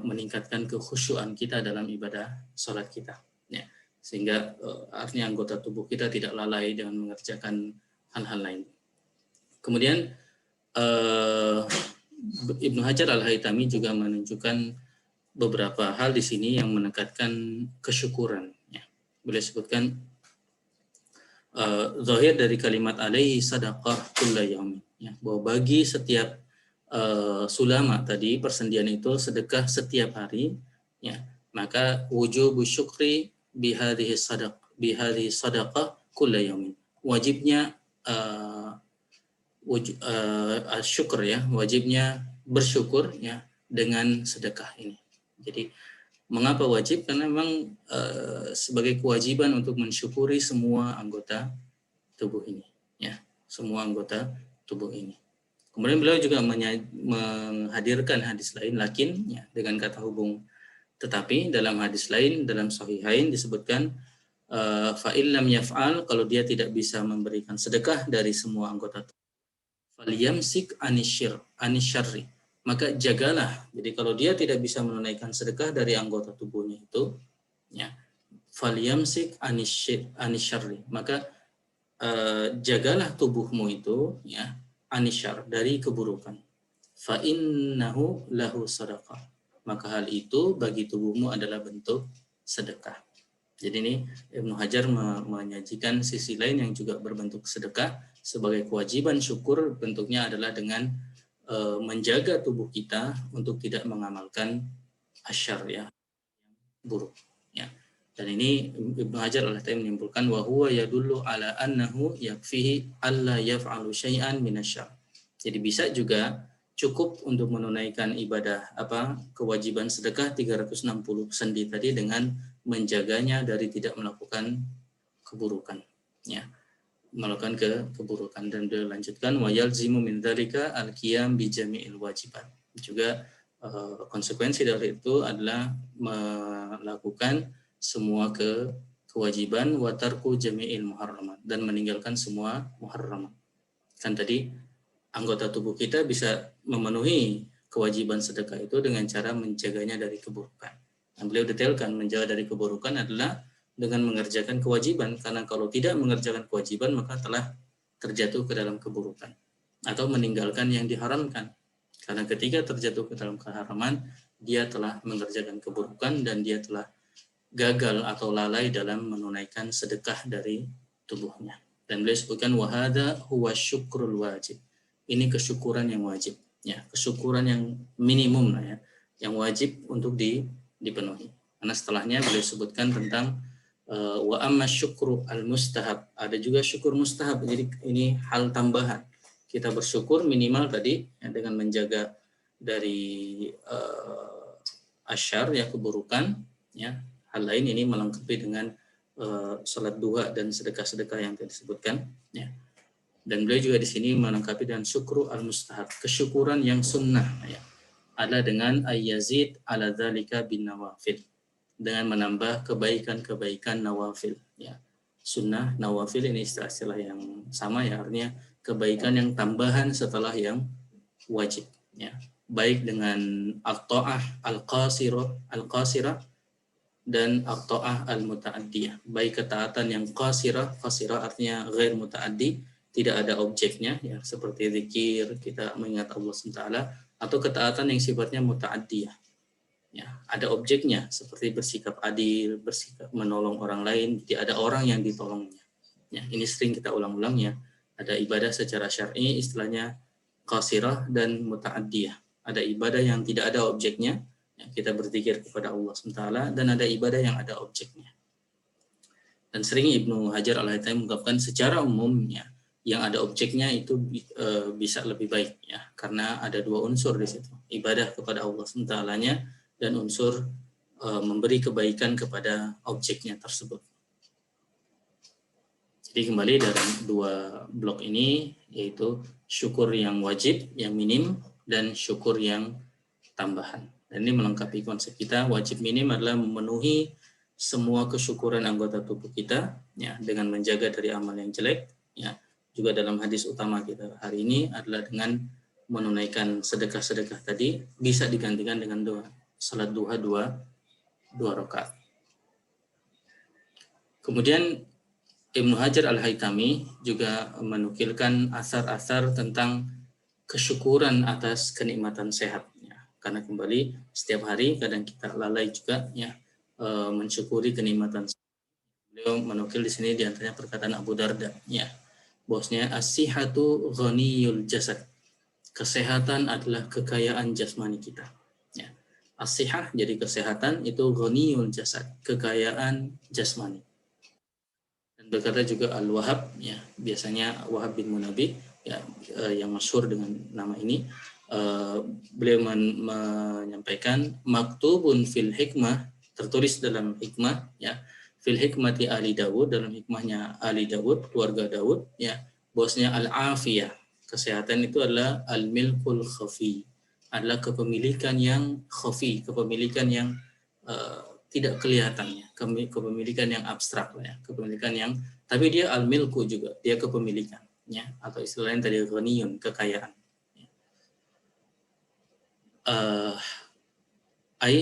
meningkatkan kekhusyuan kita dalam ibadah sholat kita, ya. Sehingga artinya anggota tubuh kita tidak lalai dengan mengerjakan hal-hal lain. Kemudian Ibnu Hajar Al-Haytami juga menunjukkan beberapa hal di sini yang menekankan kesyukuran, ya. Beliau sebutkan zahir dari kalimat alaihi sadaqah kulla yaumin, ya, bahwa bagi setiap sulama tadi, persendian itu sedekah setiap hari, ya, maka wujubu syukri bihadhihi sadaqah kulla yaumin, wajibnya syukur, ya, wajibnya bersyukur, ya, dengan sedekah ini. Jadi mengapa wajib? Karena memang sebagai kewajiban untuk mensyukuri semua anggota tubuh ini, ya, semua anggota tubuh ini. Kemudian beliau juga menghadirkan hadis lain, lakin, ya, dengan kata hubung. Tetapi dalam hadis lain, dalam Sahihain disebutkan fa illam yaf'al, kalau dia tidak bisa memberikan sedekah dari semua anggota tubuh, falyamsik anisyarri, maka jagalah. Jadi kalau dia tidak bisa menunaikan sedekah dari anggota tubuhnya itu, ya, falyamsik anisyarri, maka jagalah tubuhmu itu, ya, anisyar, dari keburukan. Fa innahu lahu sadaqah, maka hal itu bagi tubuhmu adalah bentuk sedekah. Jadi ini Ibnu Hajar menyajikan sisi lain yang juga berbentuk sedekah sebagai kewajiban syukur. Bentuknya adalah dengan menjaga tubuh kita untuk tidak mengamalkan asyar, ya, buruk, ya. Dan ini Ibnu Hajar al-Haytami menyimpulkan wa huwa yadullu ala annahu yakfihi alla yaf'alu syai'an minasyarr. Jadi bisa juga cukup untuk menunaikan ibadah kewajiban sedekah 360 sendi tadi dengan menjaganya dari tidak melakukan keburukan, ya, melakukan keburukan. Dan dilanjutkan wa yalzimu min dzalika al-qiyam bi jami'il wajibat. Juga konsekuensi dari itu adalah melakukan semua kewajiban wa tarku jami'il muharramat, dan meninggalkan semua muharramat. Kan tadi anggota tubuh kita bisa memenuhi kewajiban sedekah itu dengan cara menjaganya dari keburukan. Nah, beliau detailkan menjaga dari keburukan adalah dengan mengerjakan kewajiban, karena kalau tidak mengerjakan kewajiban maka telah terjatuh ke dalam keburukan, atau meninggalkan yang diharamkan. Karena ketika terjatuh ke dalam keharaman, dia telah mengerjakan keburukan dan dia telah gagal atau lalai dalam menunaikan sedekah dari tubuhnya. Dan beliau sebutkan wahada huwa syukrul wajib. Ini kesyukuran yang wajib, ya, kesyukuran yang minimum lah, ya, yang wajib untuk dipenuhi. Karena setelahnya beliau sebutkan tentang wa amma syukru al mustahab. Ada juga syukur mustahab. Jadi ini hal tambahan. Kita bersyukur minimal tadi, ya, dengan menjaga dari asyar, ya, keburukan, ya. Hal lain ini melengkapi dengan salat duha dan sedekah-sedekah yang tadi disebutkan, ya. Dan beliau juga di sini melengkapi dengan syukru al-mustahab, kesyukuran yang sunnah, ya. Ada dengan ayyazid ala dzalika bin nawafil, dengan menambah kebaikan-kebaikan nawafil, ya. Sunnah, nawafil ini istilah yang sama, ya, artinya kebaikan yang tambahan setelah yang wajib, ya. Baik dengan at-ta'ah al-qasirah dan at-ta'ah al-muta'addiyah. Baik ketaatan yang qasirah artinya ghair muta'addi, tidak ada objeknya, ya, seperti zikir, kita mengingat Allah SWT, atau ketaatan yang sifatnya muta'addiyah, ya, ada objeknya, seperti bersikap adil, bersikap menolong orang lain, tidak ada orang yang ditolongnya, ya. Ini sering kita ulang-ulang, ya. Ada ibadah secara syar'i istilahnya qasirah dan muta'addiyah. Ada ibadah yang tidak ada objeknya, ya, kita berzikir kepada Allah SWT, dan ada ibadah yang ada objeknya. Dan sering Ibnu Hajar al-Haytami mengungkapkan secara umumnya yang ada objeknya itu bisa lebih baik, ya, karena ada dua unsur di situ, ibadah kepada Allah SWT-nya dan unsur memberi kebaikan kepada objeknya tersebut. Jadi kembali dalam dua blok ini, yaitu syukur yang wajib, yang minim, dan syukur yang tambahan. Dan ini melengkapi konsep kita. Wajib minim adalah memenuhi semua kesyukuran anggota tubuh kita, ya, dengan menjaga dari amal yang jelek, ya. Juga dalam hadis utama kita hari ini adalah dengan menunaikan sedekah-sedekah tadi, bisa digantikan dengan salat duha dua rakaat. Kemudian Ibnu Hajar al-Haytami juga menukilkan asar-asar tentang kesyukuran atas kenikmatan sehat, ya. Karena kembali setiap hari kadang kita lalai juga, ya, mensyukuri kenikmatan sehat. Beliau menukil di sini diantaranya perkataan Abu Darda, ya, bosnya as-sihhatu ghaniyul jasad. Kesehatan adalah kekayaan jasmani kita, ya. As-sihhah jadi kesehatan, itu ghaniyul jasad, kekayaan jasmani. Dan berkata juga Al-Wahhab, ya, biasanya Wahab bin Munabbih, ya, yang masyhur dengan nama ini, beliau menyampaikan maktubun fil hikmah, tertulis dalam hikmah, ya, fil hikmati Ali Dawud, dalam hikmahnya Ali Dawud, keluarga Dawud, ya, bosnya al-afiyah, kesehatan itu adalah al-milkul khafi, adalah kepemilikan yang khafi, kepemilikan yang tidak kelihatan, ya, kepemilikan yang abstrak, ya, kepemilikan yang, tapi dia al-milku juga, dia kepemilikan, ya, atau istilahnya tadi ghaniyun, kekayaan.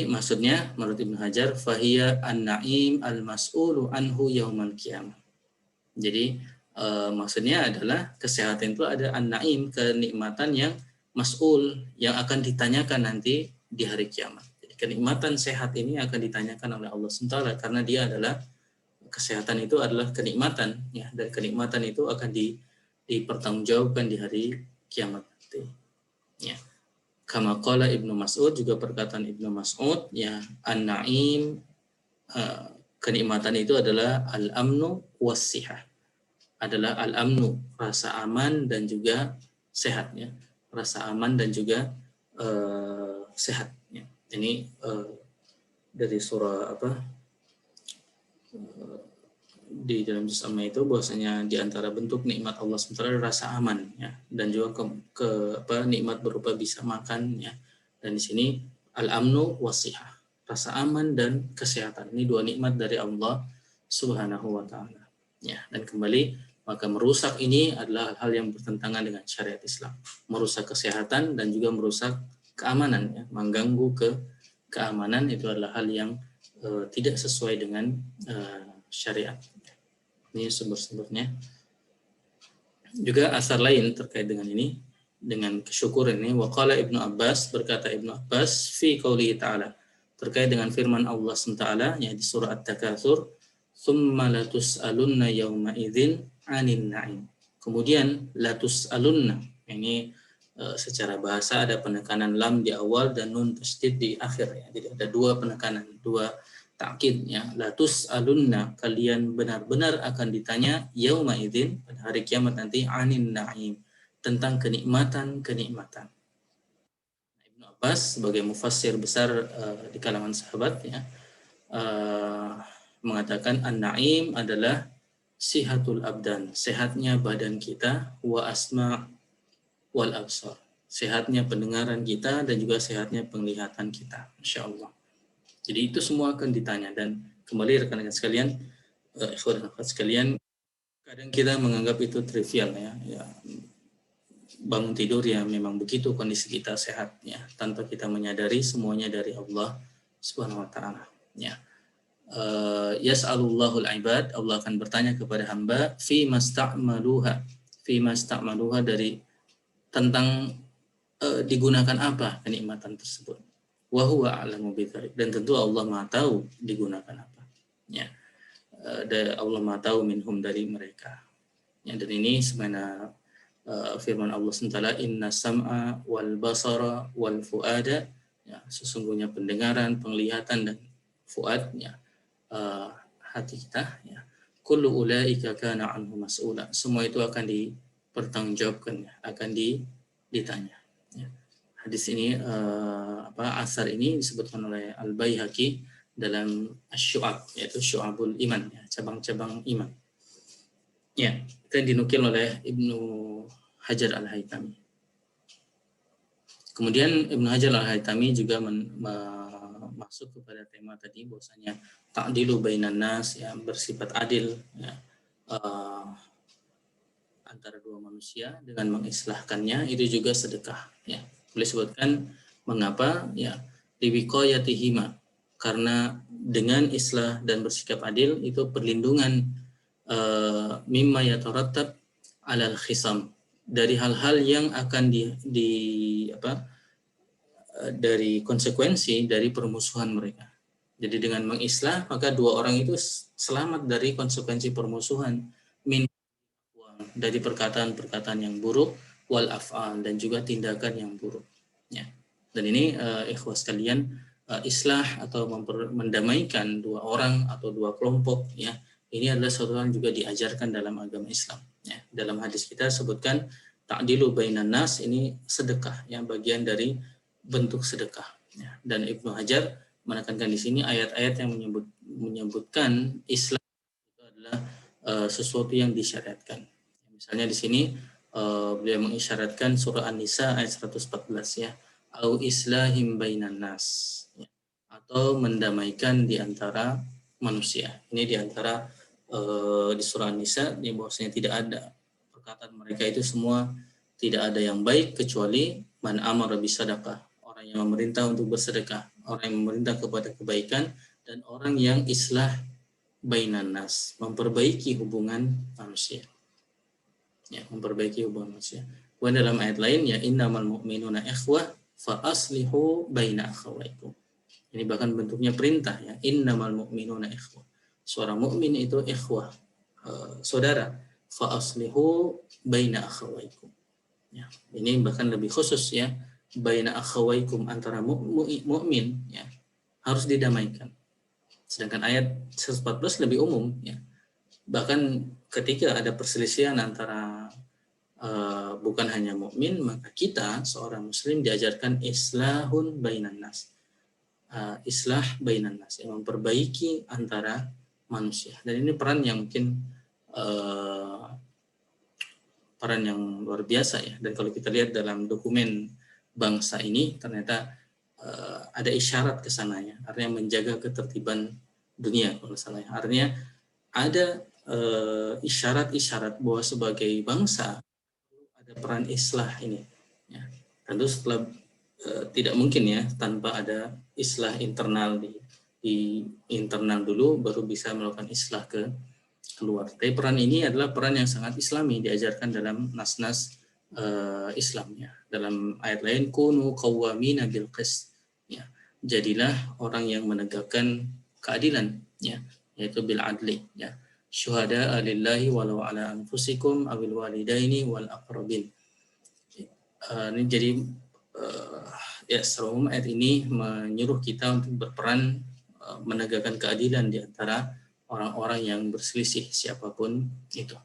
Maksudnya menurut Ibnu Hajar fahiya an-na'im al-mas'ulu anhu yaumal qiyamah. Jadi maksudnya adalah kesehatan itu ada an-na'im, kenikmatan yang mas'ul, yang akan ditanyakan nanti di hari kiamat. Jadi kenikmatan sehat ini akan ditanyakan oleh Allah SWT, karena dia adalah, kesehatan itu adalah kenikmatan, ya, dan kenikmatan itu akan dipertanggungjawabkan di hari kiamat nanti, ya. Kama qala Ibnu Mas'ud, juga perkataan Ibnu Mas'ud, ya, an-na'im kenikmatan itu adalah al-amnu was-sihah. Adalah al-amnu, rasa aman dan juga sehat ya. Rasa aman dan juga sehat ya. Ini dari surah apa? Di dalam juz amma itu bahwasanya di antara bentuk nikmat Allah SWT rasa aman ya, dan juga nikmat berupa bisa makan ya. Dan di sini al-amnu wasihah, rasa aman dan kesehatan. Ini dua nikmat dari Allah Subhanahu wa taala. Ya, dan kembali maka merusak ini adalah hal yang bertentangan dengan syariat Islam. Merusak kesehatan dan juga merusak keamanan ya, mengganggu keamanan itu adalah hal yang tidak sesuai dengan syariat. Ini sumber-sumbernya. Juga asar lain terkait dengan ini, dengan kesyukuran ini. Waqala Ibnu Abbas, berkata Ibnu Abbas, fi qaulihi ta'ala, terkait dengan firman Allah SWT ya di surah At-Takatsur, tsumma latus'alunna yawma idzin 'anil na'im. Kemudian latus'alunna, ini secara bahasa ada penekanan lam di awal dan nun tasydid di akhir ya. Jadi ada dua penekanan, dua takkid ya. Latus alunna, kalian benar-benar akan ditanya yauma idzin, pada hari kiamat nanti, anin na'im, tentang kenikmatan. Ibnu Abbas sebagai mufassir besar di kalangan sahabat ya, mengatakan an-na'im adalah sihatul abdan, sehatnya badan kita, wa asma wal absar, sehatnya pendengaran kita dan juga sehatnya penglihatan kita, insyaallah. Jadi itu semua akan ditanya. Dan kembali rekan-rekan sekalian, sekalian, kadang kita menganggap itu trivial ya. Bangun tidur ya memang begitu kondisi kita sehat ya, tanpa kita menyadari semuanya dari Allah Subhanahu wa taala ya. Yas'alullahul ibad, Allah akan bertanya kepada hamba fi masta'maluha dari tentang digunakan apa kenikmatan tersebut. Wa huwa a'lamu bidzalik, dan tentu Allah Maha tahu digunakan apa. Ya. Allah Maha tahu minhum, dari mereka. Ya, dan ini sebenarnya firman Allah SWT, inna sam'a wal basara wal fuada, ya, sesungguhnya pendengaran, penglihatan dan fuad ya, hati kita ya. Kullu ulaika kana anhu mas'ula, semua itu akan dipertanggungjawabkan ya, akan ditanya. Ya. Hadis ini asar ini disebutkan oleh Al-Baihaqi dalam Asy-Syu'ab, yaitu Syu'abul Iman ya, cabang-cabang iman. Ya, itu dinukil oleh Ibnu Hajar Al-Haytami. Kemudian Ibnu Hajar Al-Haytami juga masuk kepada tema tadi bahwasanya ta'dilu bainan nas ya, bersifat adil ya, antara dua manusia dengan mengislahkannya, itu juga sedekah ya. Boleh sebutkan mengapa ya, liwiqayatihima, karena dengan islah dan bersikap adil itu perlindungan mimma yatarattab alal khisam, dari hal-hal yang akan dari konsekuensi dari permusuhan mereka. Jadi dengan mengislah maka dua orang itu selamat dari konsekuensi permusuhan, dari perkataan-perkataan yang buruk, wal af'al, dan juga tindakan yang buruk ya. Dan ini ikhwas sekalian, islah atau mendamaikan dua orang atau dua kelompok ya, ini adalah sesuatu yang juga diajarkan dalam agama Islam ya. Dalam hadis kita sebutkan ta'dilu bainan nas, ini sedekah yang bagian dari bentuk sedekah ya. Dan Ibnu Hajar menekankan di sini ayat-ayat yang menyebutkan Islam itu adalah sesuatu yang disyariatkan. Misalnya di sini beliau mengisyaratkan surah An-Nisa ayat 114 ya, au islahim bainan nas ya, atau mendamaikan di antara manusia. Ini di antara di surah An-Nisa di bahwasanya tidak ada perkataan mereka itu semua tidak ada yang baik kecuali man amara bisadaqah, orang yang memerintah untuk bersedekah, orang yang memerintah kepada kebaikan, dan orang yang islah bainan nas, memperbaiki hubungan manusia. Ya, memperbaiki hubungan manusia. Dan dalam ayat lain ya, innamal mu'minuna ikhwah fa aslihu baina akhawaikum. Ini bahkan bentuknya perintah ya, innamal mu'minuna ikhwah. Seorang mukmin itu ikhwah, saudara. Fa aslihu baina akhawaikum. Ya, ini bahkan lebih khusus ya, baina akhawaikum, antara mukmin ya, harus didamaikan. Sedangkan ayat 114 lebih umum, ya. Bahkan ketika ada perselisihan antara bukan hanya mukmin, maka kita seorang muslim diajarkan islahun bainan nas. Islah bainan nas, yang memperbaiki antara manusia. Dan ini peran yang mungkin peran yang luar biasa, ya. Dan kalau kita lihat dalam dokumen bangsa ini, ternyata ada isyarat ke sananya, artinya menjaga ketertiban dunia kalau salah. Artinya ada isyarat-isyarat bahwa sebagai bangsa ada peran islah ini. Ya. Tentu setelah tidak mungkin, ya, tanpa ada islah internal di internal dulu, baru bisa melakukan islah ke keluar. Tapi peran ini adalah peran yang sangat islami, diajarkan dalam nas-nas Islamnya. Dalam ayat lain, kunu qawwamina bil qist, ya, jadilah orang yang menegakkan keadilan, ya, yaitu bil adli, ya, syuhada'a lillahi walau ala anfusikum awil walidaini wal aqrabin. Ini jadi ya, secara umum ayat ini menyuruh kita untuk berperan menegakkan keadilan di antara orang-orang yang berselisih siapapun itu.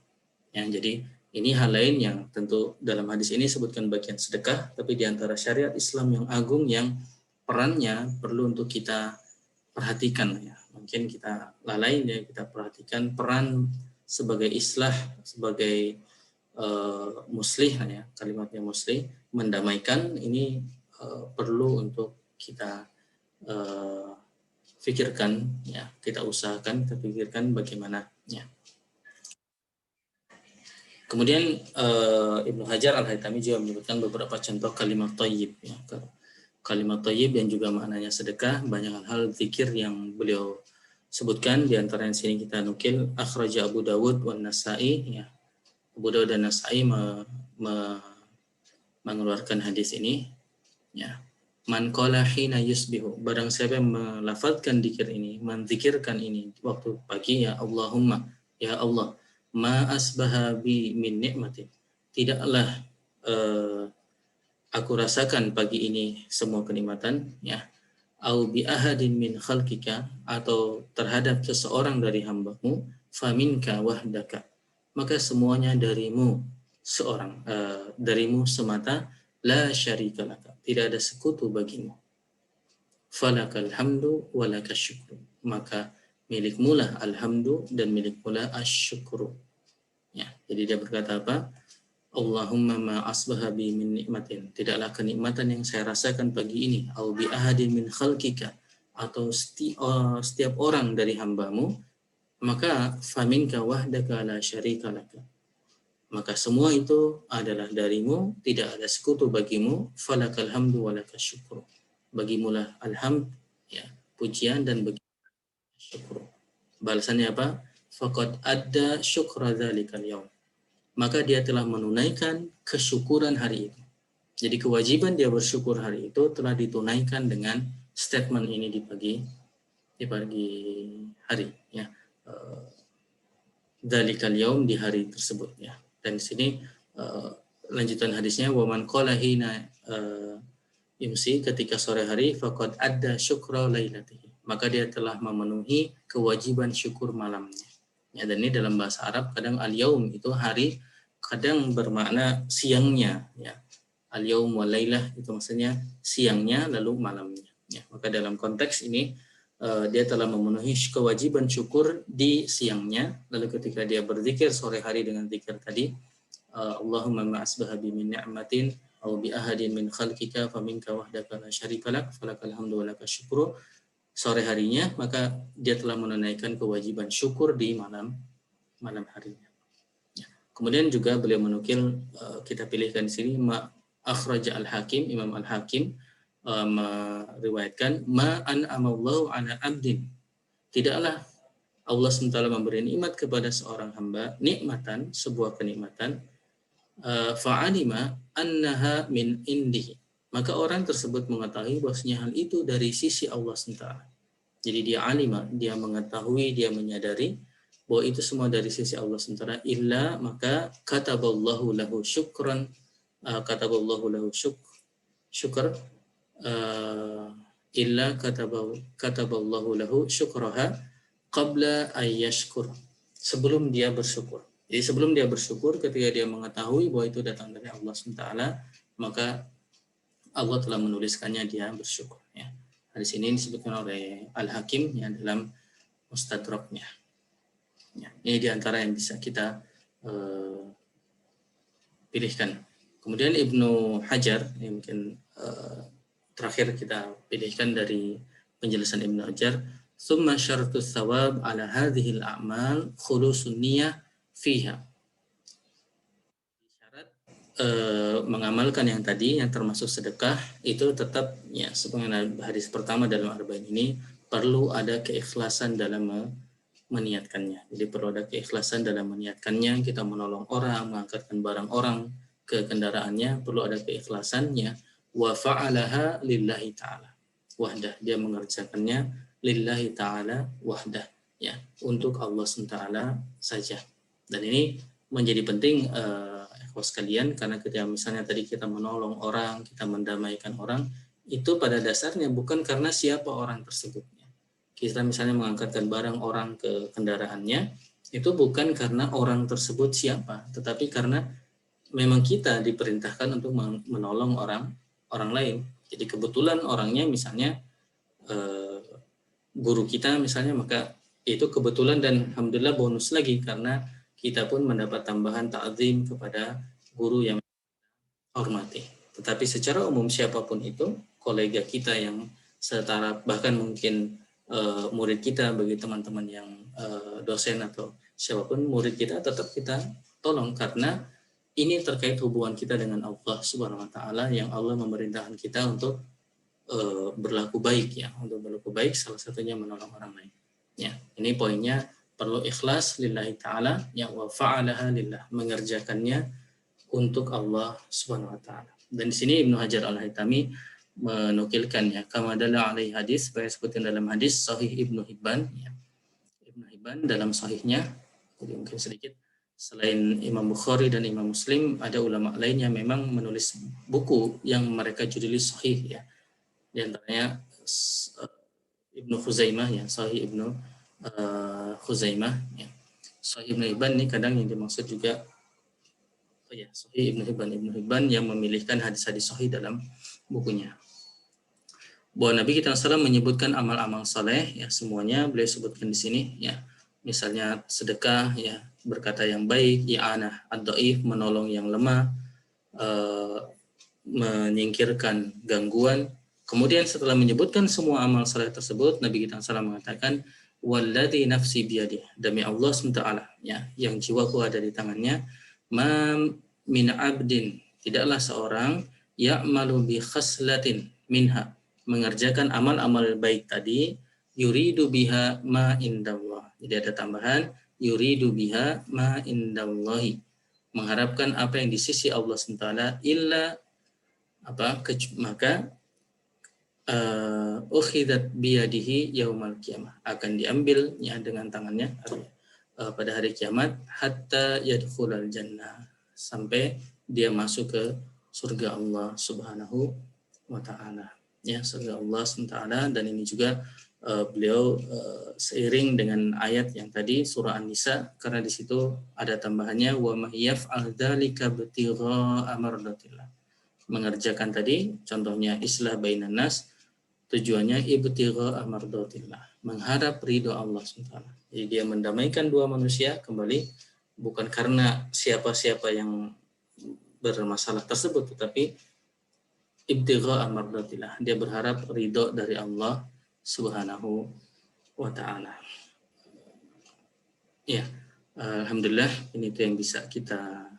Ya, jadi ini hal lain yang tentu dalam hadis ini sebutkan bagian sedekah, tapi di antara syariat Islam yang agung yang perannya perlu untuk kita perhatikan, ya. Mungkin kita lalai, ya, kita perhatikan peran sebagai islah, sebagai muslih, ya, kalimatnya muslih, mendamaikan, ini perlu untuk kita pikirkan, ya, kita usahakan, kita pikirkan bagaimana, ya. Kemudian Ibnu Hajar Al-Haytami juga menyebutkan beberapa contoh kalimat thayyib, ya. Kalimat thayyib yang juga maknanya sedekah, banyak hal zikir yang beliau sebutkan, di antara yang sini kita nukil akhraja Abu Dawud wan Nasa'i, ya. Abu Dawud dan Nasa'i mengeluarkan hadis ini, ya. Man qala hina yusbihu, barang siapa yang melafazkan zikir ini, menzikirkan ini waktu pagi, ya Allahumma, ya Allah, ma asbaha bi min nikmatin, tidaklah aku rasakan pagi ini semua kenikmatan, ya, au bi ahadin min khalqika, atau terhadap seseorang dari hambamu, faminka wahdaka, maka semuanya darimu seorang, darimu semata, la syarika laka, tidak ada sekutu bagimu, falakal hamdu walakas syukru, maka milikmulah alhamdu dan milikmulah asyukru, ya. Jadi dia berkata apa? Allahumma ma asbaha bi min nikmatin, tidaklah kenikmatan yang saya rasakan pagi ini, au bi ahadin min khalqika, atau setiap orang dari hambamu, maka faminka wahdaka la syarika laka, maka semua itu adalah darimu, tidak ada sekutu bagimu, falakal hamdu walakas syukru, bagimulah alhamd, ya, pujian, dan bagimulah syukru, balasannya apa? Faqad adda syukra dzalikal yaum, maka dia telah menunaikan kesyukuran hari itu. Jadi kewajiban dia bersyukur hari itu telah ditunaikan dengan statement ini di pagi hari, ya. Dzalikal yaum, di hari tersebut, ya. Dan di sini lanjutan hadisnya, wa man qala hina imsi, ketika sore hari, faqad adda syukra lailatihi, maka dia telah memenuhi kewajiban syukur malamnya. Ya, dan ini dalam bahasa Arab kadang al-yaum itu hari, kadang bermakna siangnya, ya. Al-yaum wal lailah itu maksudnya siangnya lalu malamnya, ya. Maka dalam konteks ini dia telah memenuhi kewajiban syukur di siangnya, lalu ketika dia berzikir sore hari dengan zikir tadi, Allahumma ma asbaha bi min ni'matin aw bi ahadin min khalqika faminka wahdaka la syarika lak falakal hamdu wa lakas syukru, sore harinya, maka dia telah menunaikan kewajiban syukur di malam harinya. Ya. Kemudian juga beliau menukil, kita pilihkan di sini, akhraja al-Hakim, Imam al-Hakim meriwayatkan, ma an'amallahu ala abdin, tidaklah Allah SWT memberi nikmat kepada seorang hamba, nikmatan, sebuah kenikmatan, fa'alima annaha min indihi, maka orang tersebut mengetahui bahwasanya hal itu dari sisi Allah SWT. Jadi dia alima, dia mengetahui, dia menyadari bahwa itu semua dari sisi Allah SWT. Illa, maka kataballahu lahu syukran, kataballahu lahu syukr, illa kataballahu lahu syukraha qabla ayyashkur. Sebelum dia bersyukur. Jadi sebelum dia bersyukur, ketika dia mengetahui bahwa itu datang dari Allah SWT, maka Allah telah menuliskannya dia bersyukur. Ya. Hadis ini disebutkan oleh Al-Hakim ya, dalam Mustadraknya. Ya, ini diantara yang bisa kita pilihkan. Kemudian Ibnu Hajar, yang mungkin terakhir kita pilihkan dari penjelasan Ibnu Hajar, summa syaratus thawab ala hadhil a'mal khulusun niyah fiha. Syarat mengamalkan yang tadi, yang termasuk sedekah, itu tetap ya sebagaimana hadis pertama dalam arba'in ini, perlu ada keikhlasan dalam meniatkannya. Jadi perlu ada keikhlasan dalam meniatkannya. Kita menolong orang, mengangkatkan barang orang ke kendaraannya, perlu ada keikhlasannya. Wa fa'alaha lillahi ta'ala wahdah. Dia mengerjakannya lillahi ta'ala wahdah, ya, untuk Allah SWT saja. Dan ini menjadi penting ikhwas sekalian, karena ketika misalnya tadi kita menolong orang, kita mendamaikan orang, itu pada dasarnya bukan karena siapa orang tersebut. Kita misalnya mengangkatkan barang orang ke kendaraannya, itu bukan karena orang tersebut siapa, tetapi karena memang kita diperintahkan untuk menolong orang lain. Jadi kebetulan orangnya misalnya guru kita misalnya, maka itu kebetulan dan alhamdulillah bonus lagi, karena kita pun mendapat tambahan ta'zim kepada guru yang hormati. Tetapi secara umum siapapun itu, kolega kita yang setara, bahkan mungkin murid kita, bagi teman-teman yang dosen atau siapapun murid kita, tetap kita tolong, karena ini terkait hubungan kita dengan Allah Subhanahu wa taala, yang Allah memerintahkan kita untuk berlaku baik, ya, untuk berlaku baik, salah satunya menolong orang lain. Ya, ini poinnya, perlu ikhlas lillahi taala, ya, wa fa'alaha lillah, mengerjakannya untuk Allah Subhanahu wa taala. Dan di sini Ibnu Hajar Al-Haytami menukilkannya, kama dalla alaihi hadis, seperti disebutkan dalam hadis sahih Ibnu Hibban, ya. Ibnu Hibban dalam sahihnya, jadi mungkin sedikit, selain Imam Bukhari dan Imam Muslim, ada ulama lain yang memang menulis buku yang mereka juduli sahih, ya. Di antaranya Ibnu Khuzaimah, ya, sahih Ibnu Khuzaimah, ya. Sahih Ibnu Hibban ini kadang yang dimaksud juga sahih Ibnu Hibban yang memilihkan hadis-hadis sahih dalam bukunya. Bahwa Nabi kita SAW menyebutkan amal-amal saleh, ya, semuanya beliau sebutkan di sini, ya. Misalnya sedekah, ya, berkata yang baik, i'anah ad-dhaif, menolong yang lemah, menyingkirkan gangguan. Kemudian setelah menyebutkan semua amal saleh tersebut, Nabi kita SAW mengatakan, walladzi nafsi biyadih, demi Allah SWT, ya, yang jiwaku ada di tangannya, ma min abdin, tidaklah seorang ya'malu bi khaslatin minha, mengerjakan amal-amal baik tadi, yuridu biha ma indallah. Jadi ada tambahan, yuridu biha ma indallahi, mengharapkan apa yang di sisi Allah SWT, illa apa, maka ukhidat biyadihi yaumal qiyamah, akan diambilnya dengan tangannya pada hari kiamat, hatta yadkhulal jannah, sampai dia masuk ke surga Allah Subhanahu wa taala, ya, surga Allah Subhanahu wa taala. Dan ini juga beliau seiring dengan ayat yang tadi surah An-Nisa, karena di situ ada tambahannya, wa may yaf'al dzalika ibtigha'a mardatillah, mengerjakan tadi contohnya islah bainan nas, tujuannya ibtigha'a mardatillah, mengharap ridho Allah SWT. Jadi dia mendamaikan dua manusia kembali, bukan karena siapa-siapa yang bermasalah tersebut, tetapi ibtigha'a mardatillah, dia berharap ridho dari Allah Subhanahu wa taala. Ya, alhamdulillah, ini itu yang bisa kita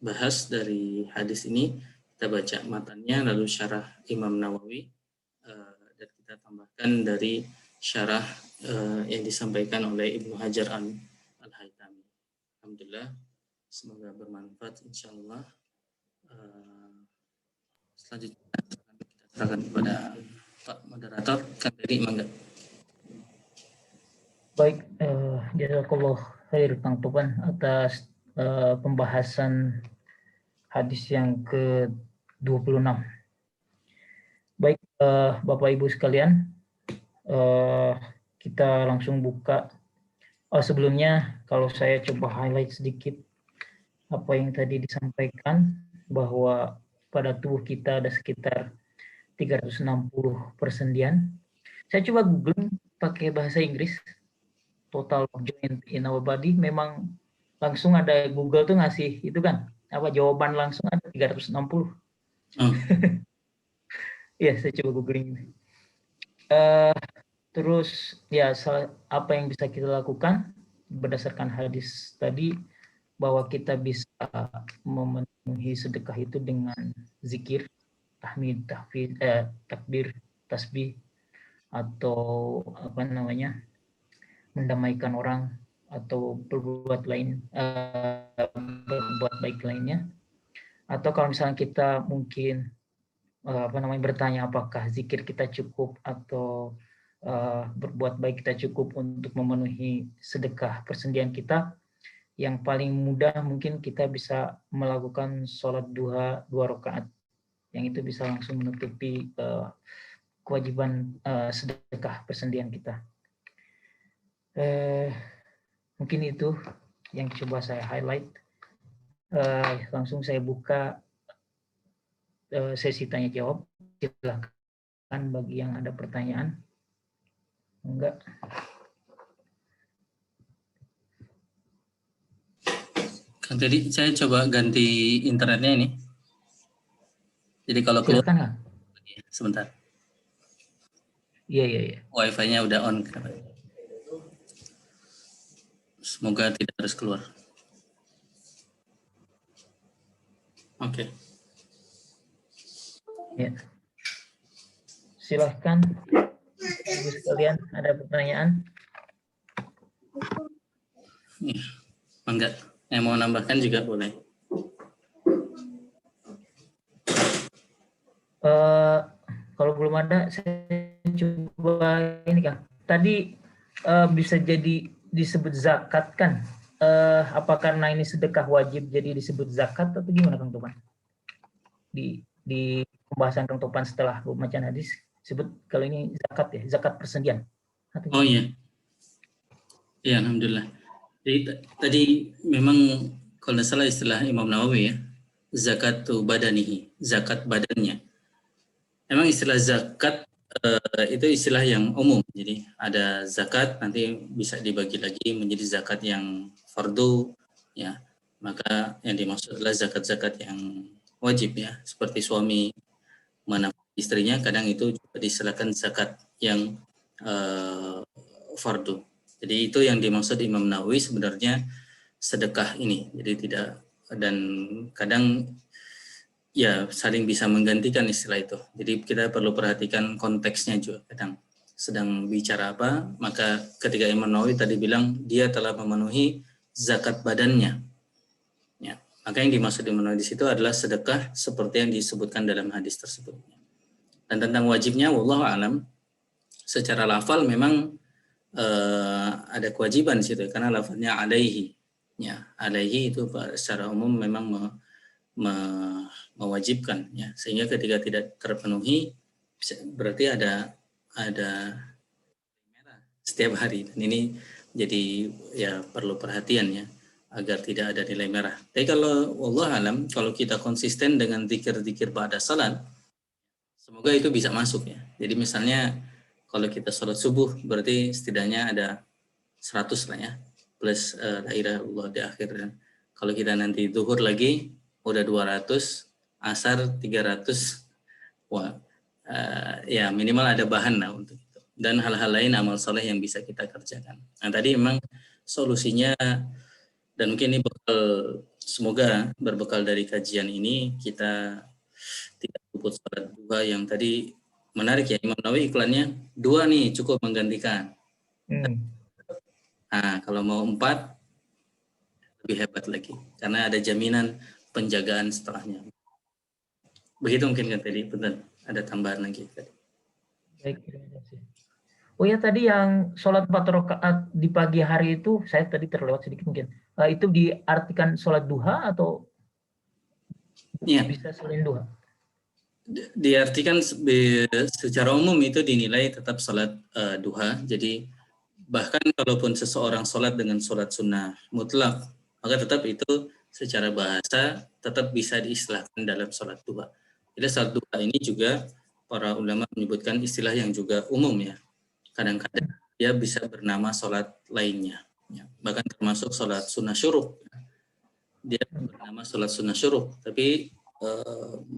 bahas dari hadis ini. Kita baca matanya, lalu syarah Imam Nawawi, dan kita tambahkan dari syarah yang disampaikan oleh Ibnu Hajar Al-Haytami. Alhamdulillah, semoga bermanfaat insyaallah. Selanjutnya kita serahkan kepada Pak Moderator, Kang Dery, mangga. Baik, jazakallah khair Kang Topan atas pembahasan hadis yang ke-26. Baik, Bapak Ibu sekalian, kita langsung buka. Sebelumnya, kalau saya coba highlight sedikit apa yang tadi disampaikan, bahwa pada tubuh kita ada sekitar 360 persendian. Saya coba googling pakai bahasa Inggris, total joint in our body, memang langsung ada Google tuh ngasih itu kan, apa jawaban langsung ada 360. Oh. Iya, saya coba googling. Terus ya apa yang bisa kita lakukan berdasarkan hadis tadi, bahwa kita bisa memenuhi sedekah itu dengan zikir, tahmid, takbir, tasbih, atau apa namanya, mendamaikan orang, atau berbuat baik lainnya. Atau kalau misalnya kita mungkin bertanya apakah zikir kita cukup, atau berbuat baik kita cukup untuk memenuhi sedekah persendian kita, yang paling mudah mungkin kita bisa melakukan sholat duha 2 rakaat, yang itu bisa langsung menutupi kewajiban sedekah persendian kita. Mungkin itu yang coba saya highlight. Langsung saya buka sesi tanya jawab. Silakan bagi yang ada pertanyaan. Enggak. Jadi saya coba ganti internetnya ini. Jadi kalau keluar, silakan. sebentar. Iya. Wifi-nya udah on. Semoga tidak harus keluar. Oke. Ya. Silahkan, Ibu sekalian, ada pertanyaan? Enggak. Yang mau nambahkan juga boleh. Kalau belum ada, saya coba ini Kang. Tadi bisa jadi disebut zakat kan? Apa karena ini sedekah wajib jadi disebut zakat atau gimana Kang Topan? Di pembahasan Kang Topan setelah bacaan hadis sebut kalau ini zakat ya, zakat persendian. Oh iya. Ya, alhamdulillah. Jadi tadi memang kalau tidak salah istilah Imam Nawawi ya, zakatu badanihi, zakat badannya. Memang istilah zakat itu istilah yang umum. Jadi ada zakat, nanti bisa dibagi lagi menjadi zakat yang fardu, ya. Maka yang dimaksud adalah zakat-zakat yang wajib ya, seperti suami menafkahi istrinya, kadang itu juga disilakan zakat yang fardu. Jadi itu yang dimaksud Imam Nawawi sebenarnya sedekah ini. Jadi tidak, dan kadang ya saling bisa menggantikan istilah itu. Jadi kita perlu perhatikan konteksnya juga. Kadang sedang bicara apa, maka ketika Imam Nawawi tadi bilang dia telah memenuhi zakat badannya. Ya, maka yang dimaksud Imam Nawawi di situ adalah sedekah seperti yang disebutkan dalam hadis tersebut. Dan tentang wajibnya, wallahu alam, secara lafal memang ada kewajiban di situ karena lafaznya alaihi. Ya, alaihi itu secara umum memang mewajibkan ya, sehingga ketika tidak terpenuhi berarti ada merah setiap hari, dan ini jadi ya perlu perhatian ya agar tidak ada nilai merah. Tapi kalau wallahu alam, kalau kita konsisten dengan zikir-zikir pada salat, semoga itu bisa masuk ya. Jadi misalnya kalau kita sholat subuh berarti setidaknya ada 100 lah ya, plus la ilaha illallah di akhir. Kalau kita nanti zuhur lagi udah 200, asar 300, wah ya minimal ada bahan lah untuk itu. Dan hal-hal lain amal soleh yang bisa kita kerjakan. Nah tadi memang solusinya, dan mungkin ini semoga berbekal dari kajian ini kita tidak luput sholat duha yang tadi menarik ya, Imam Nawawi iklannya 2 nih cukup menggantikan. Nah, kalau mau 4 lebih hebat lagi karena ada jaminan penjagaan setelahnya. Begitu mungkin kan tadi, benar ada tambahan lagi tadi. Baik, terima kasih. Oh ya, tadi yang sholat 4 rakaat di pagi hari itu saya tadi terlewat sedikit mungkin. Itu diartikan sholat duha atau ya, bisa selain duha? Diartikan secara umum itu dinilai tetap sholat duha. Jadi bahkan kalaupun seseorang sholat dengan sholat sunnah mutlak, maka tetap itu secara bahasa tetap bisa diistilahkan dalam sholat duha. Jadi sholat duha ini juga para ulama menyebutkan istilah yang juga umum ya. Kadang-kadang dia bisa bernama sholat lainnya. Ya. Bahkan termasuk sholat sunnah syuruk. Dia bernama sholat sunnah syuruk. Tapi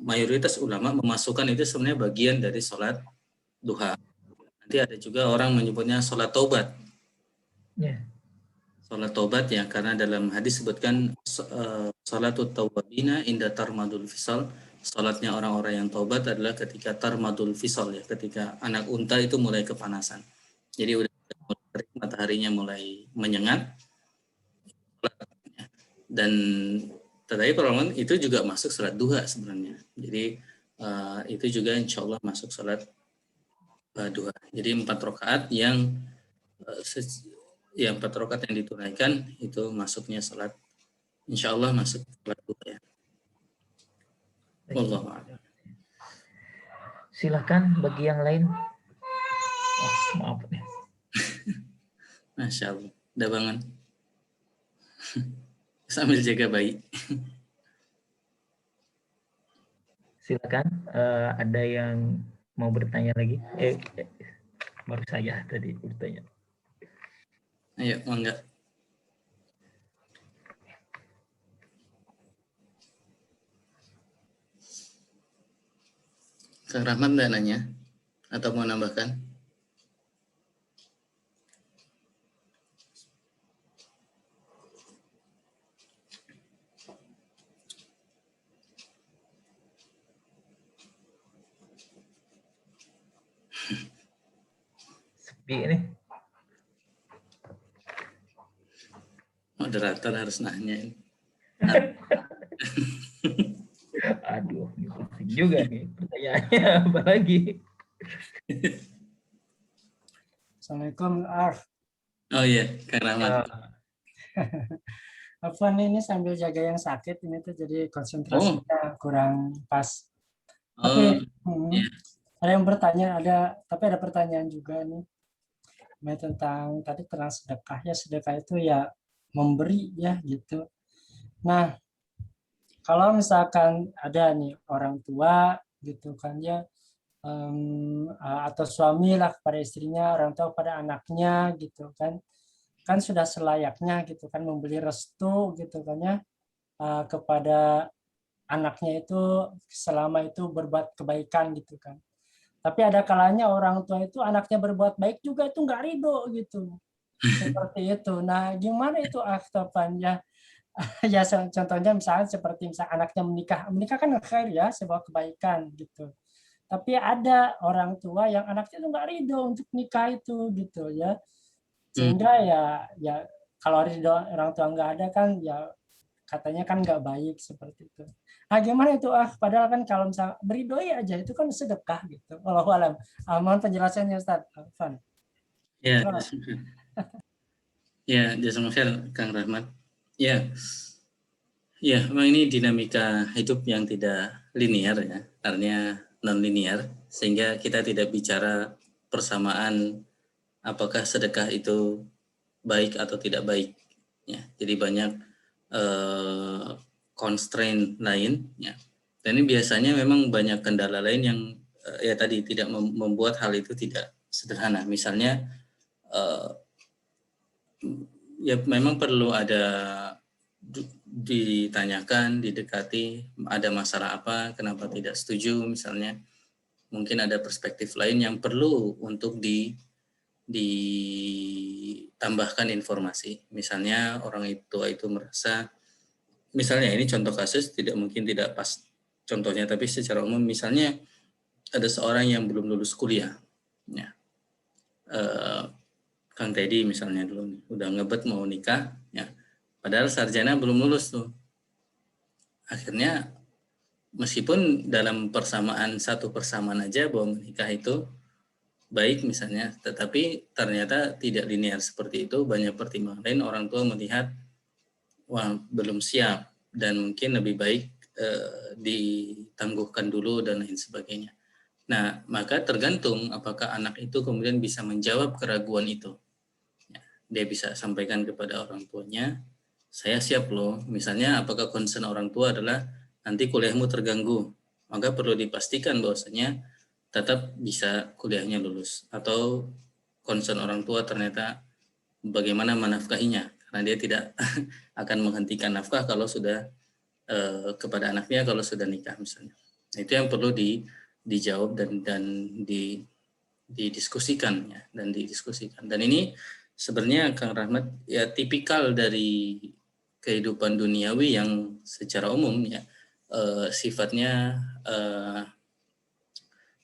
mayoritas ulama memasukkan itu sebenarnya bagian dari sholat duha. Nanti ada juga orang menyebutnya sholat taubat. Ya. Sholat taubat ya, karena dalam hadis sebutkan sholatut taubabina inda tarmadul fisal. Sholatnya orang-orang yang taubat adalah ketika tarmadul fisal ya, ketika anak unta itu mulai kepanasan. Jadi udah mataharinya mulai menyengat. Dan tetapi perlawanan itu juga masuk sholat duha sebenarnya. Jadi itu juga insya Allah masuk sholat duha. Jadi 4 rakaat yang 4 rakaat yang ditunaikan itu masuknya sholat, insya Allah masuk sholat duha ya. Wallahu a'lam. Silakan bagi yang lain. Oh, maaf nih. Masya Allah, udah bangun. Sambil jaga bayi. Silakan, ada yang mau bertanya lagi? Baru saja tadi bertanya. Ayo, mangga. Kang Rahmat nggak nanya atau mau nambahkan? Sepi ini. Moderator harus nanya ini. Aduh, ini penting juga nih pertanyaannya. Apa lagi? Assalamualaikum, Arf. Oh iya, Kang Rahmat. Afwan ini sambil jaga yang sakit ini tuh jadi konsentrasinya kurang pas. Tapi Iya. ada yang bertanya, tapi ada pertanyaan juga nih tentang tadi tentang sedekah ya, sedekah itu ya memberi ya gitu. Nah, kalau misalkan ada nih orang tua gitu kan ya, atau suami lah kepada istrinya, orang tua pada anaknya gitu kan sudah selayaknya gitu kan memberi restu gitu kan ya kepada anaknya itu selama itu berbuat kebaikan gitu kan. Tapi ada kalanya orang tua itu anaknya berbuat baik juga itu nggak ridho gitu. Seperti itu. Nah, gimana itu aktopannya? Ya contohnya misalnya seperti anaknya menikah kan khair ya, sebuah kebaikan gitu. Tapi ada orang tua yang anaknya itu nggak ridho untuk nikah itu gitu ya. Sehingga ya kalau ridho orang tua nggak ada kan ya katanya kan nggak baik seperti itu. Nah gimana itu padahal kan kalau misalnya beri doi aja itu kan sedekah gitu. Wallahu alam. Mohon penjelasannya Ustaz. Afwan. Ya, ya, jazakallahu Kang Rahmat. Ya, ya, memang ini dinamika hidup yang tidak linear ya, artinya non linear, sehingga kita tidak bicara persamaan apakah sedekah itu baik atau tidak baik. Ya, jadi banyak constraint lain. Ya. Dan ini biasanya memang banyak kendala lain yang ya tadi tidak membuat hal itu tidak sederhana. Misalnya ya memang perlu ada ditanyakan, didekati, ada masalah apa, kenapa tidak setuju misalnya. Mungkin ada perspektif lain yang perlu untuk ditambahkan informasi. Misalnya orang tua itu merasa, misalnya ini contoh kasus mungkin tidak pas contohnya, tapi secara umum misalnya ada seorang yang belum lulus kuliah, ya. Kang Teddy misalnya dulu nih, udah ngebet mau nikah, ya. Padahal sarjana belum lulus tuh. Akhirnya meskipun dalam satu persamaan aja bahwa menikah itu baik misalnya, tetapi ternyata tidak linear seperti itu. Banyak pertimbangan lain, orang tua melihat wah belum siap dan mungkin lebih baik ditangguhkan dulu dan lain sebagainya. Nah, maka tergantung apakah anak itu kemudian bisa menjawab keraguan itu. Dia bisa sampaikan kepada orang tuanya, saya siap loh. Misalnya apakah concern orang tua adalah nanti kuliahmu terganggu, maka perlu dipastikan bahwasanya tetap bisa kuliahnya lulus. Atau concern orang tua ternyata bagaimana menafkahinya, karena dia tidak akan menghentikan nafkah kalau sudah kepada anaknya kalau sudah nikah misalnya. Nah, itu yang perlu dijawab dan didiskusikan ya, dan ini sebenarnya Kang Rahmat ya tipikal dari kehidupan duniawi yang secara umum ya sifatnya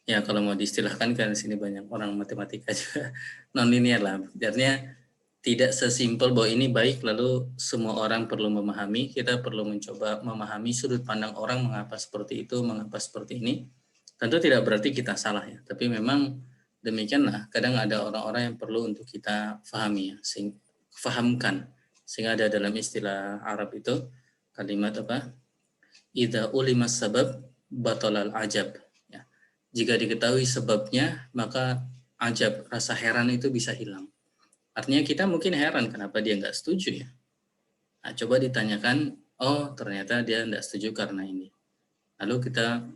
ya kalau mau diistilahkan kan di sini banyak orang matematika juga non linear lah. Artinya tidak sesimpel bahwa ini baik lalu semua orang perlu memahami. Kita perlu mencoba memahami sudut pandang orang mengapa seperti itu, mengapa seperti ini. Tentu tidak berarti kita salah ya, tapi memang demikianlah. Kadang ada orang-orang yang perlu untuk kita pahami ya, fahamkan. Sehingga ada dalam istilah Arab itu kalimat apa? Idza ulimas sabab batalal ajab. Ya. Jika diketahui sebabnya, maka ajab, rasa heran itu bisa hilang. Artinya kita mungkin heran kenapa dia nggak setuju ya. Nah, coba ditanyakan, oh ternyata dia nggak setuju karena ini. Lalu kita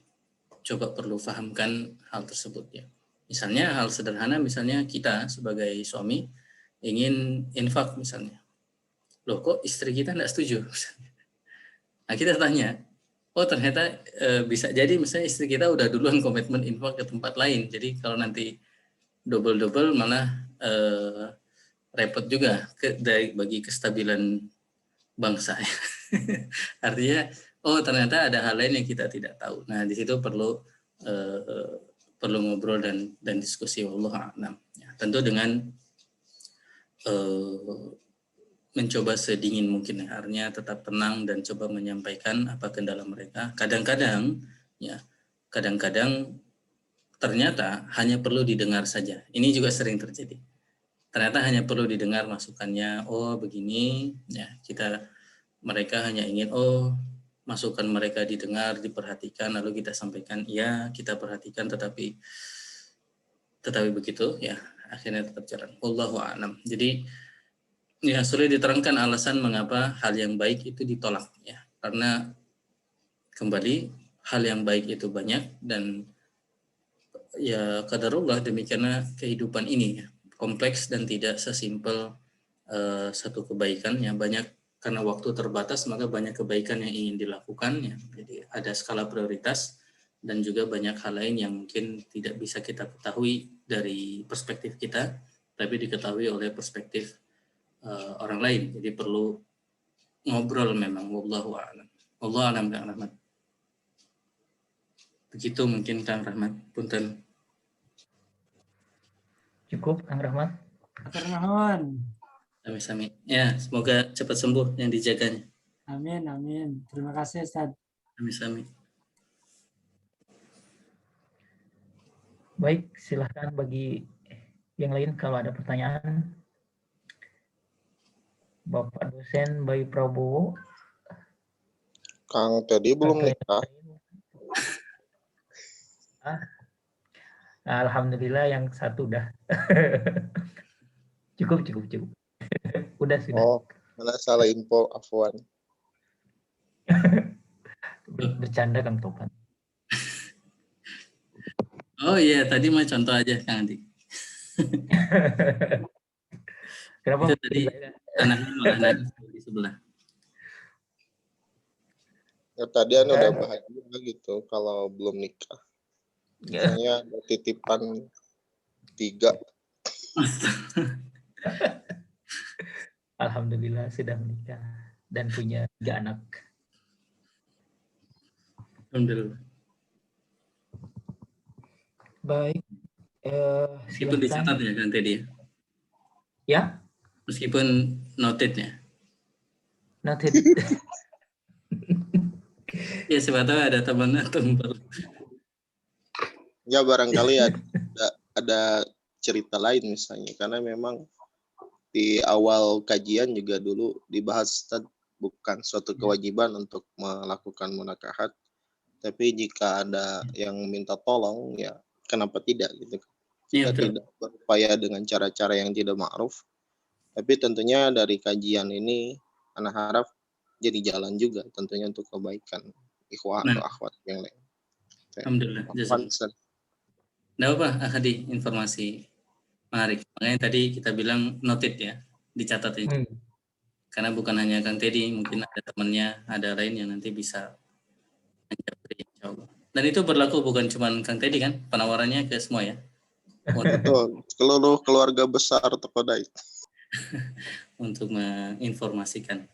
coba perlu pahamkan hal tersebut ya. Misalnya hal sederhana, misalnya kita sebagai suami ingin infak misalnya. Loh kok istri kita nggak setuju? Nah kita tanya, oh ternyata bisa jadi misalnya istri kita udah duluan komitmen infak ke tempat lain. Jadi kalau nanti double-double malah repot juga bagi kestabilan bangsa. Artinya, oh ternyata ada hal lain yang kita tidak tahu. Nah di situ perlu ngobrol dan diskusi. Wallahu a'lam. Ya, tentu dengan mencoba sedingin mungkin, artinya tetap tenang dan coba menyampaikan apa kendala mereka. Kadang-kadang ternyata hanya perlu didengar saja. Ini juga sering terjadi. Ternyata hanya perlu didengar masukannya, oh begini, ya mereka hanya ingin, oh masukan mereka didengar, diperhatikan, lalu kita sampaikan, iya kita perhatikan, tetapi begitu, ya akhirnya tetap jalan. Wallahu a'lam. Jadi ya sulit diterangkan alasan mengapa hal yang baik itu ditolak, ya karena kembali hal yang baik itu banyak dan ya qadarullah demikianlah kehidupan ini ya. Kompleks dan tidak sesimpel satu kebaikan yang banyak, karena waktu terbatas maka banyak kebaikan yang ingin dilakukan ya. Jadi ada skala prioritas dan juga banyak hal lain yang mungkin tidak bisa kita ketahui dari perspektif kita tapi diketahui oleh perspektif orang lain. Jadi perlu ngobrol memang. Wallahu a'lam. Wallahu a'lam Kang Rahmat. Begitu mungkin Kang Rahmat. Punten. Cukup Kang Rahmat. Atur nuhun. Sami-sami. Ya, semoga cepat sembuh yang dijaganya. Amin, amin. Terima kasih Ustaz. Sami-sami. Baik, silahkan bagi yang lain kalau ada pertanyaan. Bapak dosen Bayu Prabowo. Kang Teddy belum nikah. Alhamdulillah yang satu udah. Cukup. Udah sudah. Oh, mana salah info, afwan. Bercanda Kang Topan. Oh iya, tadi mah contoh aja Kang Andi. Kenapa? Itu tadi anaknya malah nangis di sebelah. Ya tadi udah bahagia gitu kalau belum nikah. Misalnya ada titipan 3. Alhamdulillah sudah menikah dan punya 3 anak. Alhamdulillah. Baik. Meskipun dicatat ya Kang Teddy. Ya? Meskipun noted ya. Noted. Ya siapa tahu ada teman atau Ya barangkali ada cerita lain misalnya, karena memang di awal kajian juga dulu dibahas bukan suatu kewajiban untuk melakukan munakahat, Tapi jika ada yang minta tolong, ya kenapa tidak gitu. Iya, Kita betul. tidak berupaya dengan cara-cara yang tidak ma'ruf, tapi tentunya dari kajian ini anak harap jadi jalan juga tentunya untuk kebaikan ikhwah Nah, atau akhwat yang lain. alhamdulillah. Afwan, Jazakallah. Ustaz. Nggak apa, Hadi, informasi menarik. Makanya tadi kita bilang noted ya, dicatat itu. Karena bukan hanya Kang Teddy, mungkin ada temannya, ada lain yang nanti bisa menjawab, insya Allah. Dan itu berlaku bukan cuma Kang Teddy kan, penawarannya ke semua ya, Betul, seluruh keluarga besar Taqodai. untuk menginformasikan.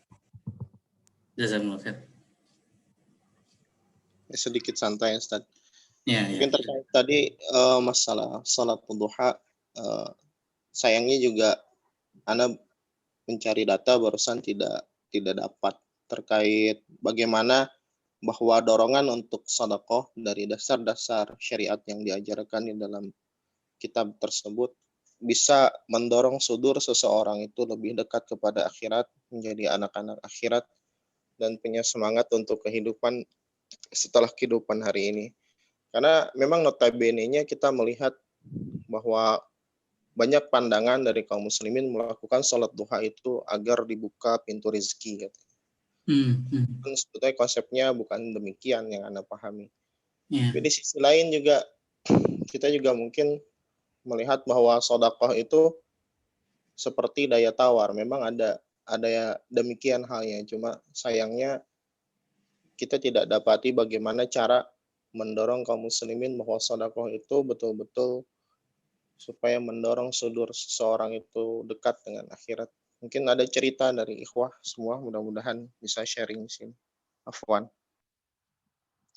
Jazakumullah khair. Sedikit santai, Ustaz. Ya, ya. Mungkin terkait tadi masalah salat duha, sayangnya juga Anda mencari data barusan tidak dapat terkait bagaimana bahwa dorongan untuk sedekah dari dasar-dasar syariat yang diajarkan di dalam kitab tersebut bisa mendorong sudur seseorang itu lebih dekat kepada akhirat, menjadi anak-anak akhirat, dan punya semangat untuk kehidupan setelah kehidupan hari ini. Karena memang notabene-nya kita melihat bahwa banyak pandangan dari kaum muslimin melakukan sholat duha itu agar dibuka pintu rezeki. Gitu. Sebetulnya konsepnya bukan demikian yang Anda pahami. Ya. Jadi di sisi lain juga kita juga mungkin melihat bahwa sedekah itu seperti daya tawar. Memang ada demikian halnya. Cuma sayangnya kita tidak dapati bagaimana cara mendorong kaum muslimin bahwa sedekah itu betul-betul supaya mendorong sudur seseorang itu dekat dengan akhirat. Mungkin ada cerita dari ikhwah semua, mudah-mudahan bisa sharing di sini. Afwan.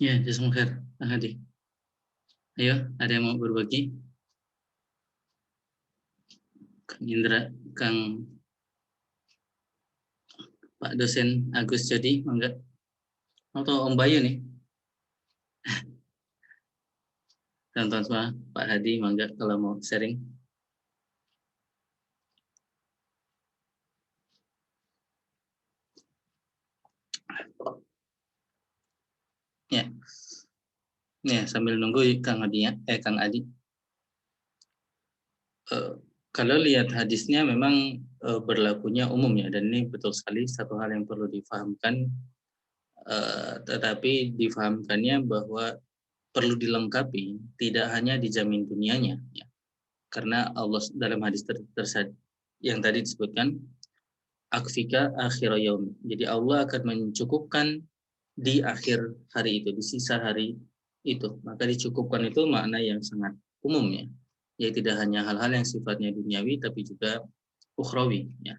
Ya, jazakumullah khair, Kang Hadi. Ayo, ada yang mau berbagi? Kang Indra, Kang Pak dosen Agus Jadi, enggak? Atau Om Bayu nih? Teman-teman semua, Pak Hadi, mangga kalau mau sharing. Ya, ya sambil nunggu Kang Adi ya, Kang Adi. Kalau lihat hadisnya memang berlakunya umum ya, dan ini betul sekali satu hal yang perlu difahamkan. Tetapi difahamkannya bahwa perlu dilengkapi, tidak hanya dijamin dunianya, ya. Karena Allah dalam hadis yang tadi disebutkan, akfika akhir yaum. Jadi Allah akan mencukupkan di akhir hari itu, di sisa hari itu. Maka dicukupkan itu makna yang sangat umum ya. Ya tidak hanya hal-hal yang sifatnya duniawi tapi juga ukhrawi ya.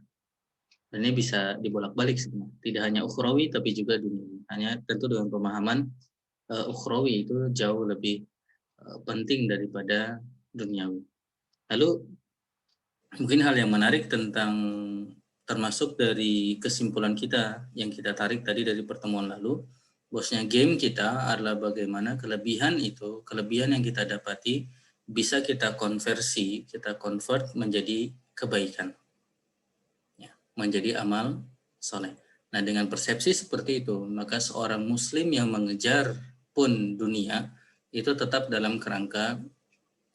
Dan ini bisa dibolak-balik semua. Tidak hanya ukhrawi tapi juga duniawi. Hanya tentu dengan pemahaman ukhrawi itu jauh lebih penting daripada duniawi. Lalu mungkin hal yang menarik tentang termasuk dari kesimpulan kita yang kita tarik tadi dari pertemuan lalu, bosnya game kita adalah bagaimana kelebihan yang kita dapati bisa kita konversi, kita convert menjadi kebaikan, ya, menjadi amal soleh. Nah dengan persepsi seperti itu, maka seorang muslim yang mengejar pun dunia itu tetap dalam kerangka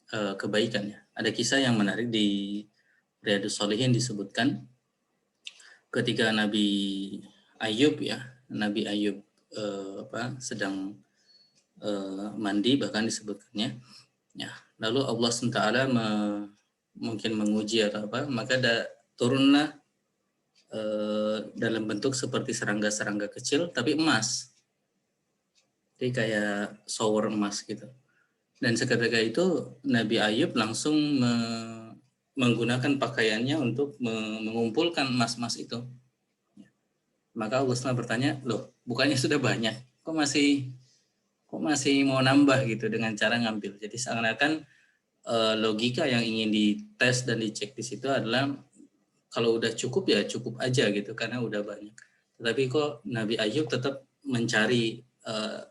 kebaikan. Ya. Ada kisah yang menarik di Riyadhus Shalihin disebutkan ketika Nabi Ayub sedang mandi bahkan disebutkannya ya, lalu Allah SWT mungkin menguji atau apa, maka turunlah dalam bentuk seperti serangga-serangga kecil tapi emas, jadi kayak shower emas gitu. Dan seketika itu Nabi Ayub langsung menggunakan pakaiannya untuk mengumpulkan emas-emas itu. Maka Allah SWT bertanya, loh bukannya sudah banyak, kok masih mau nambah gitu dengan cara ngambil. Jadi seakan-akan logika yang ingin dites dan dicek di situ adalah kalau udah cukup ya cukup aja gitu karena udah banyak. Tetapi kok Nabi Ayub tetap mencari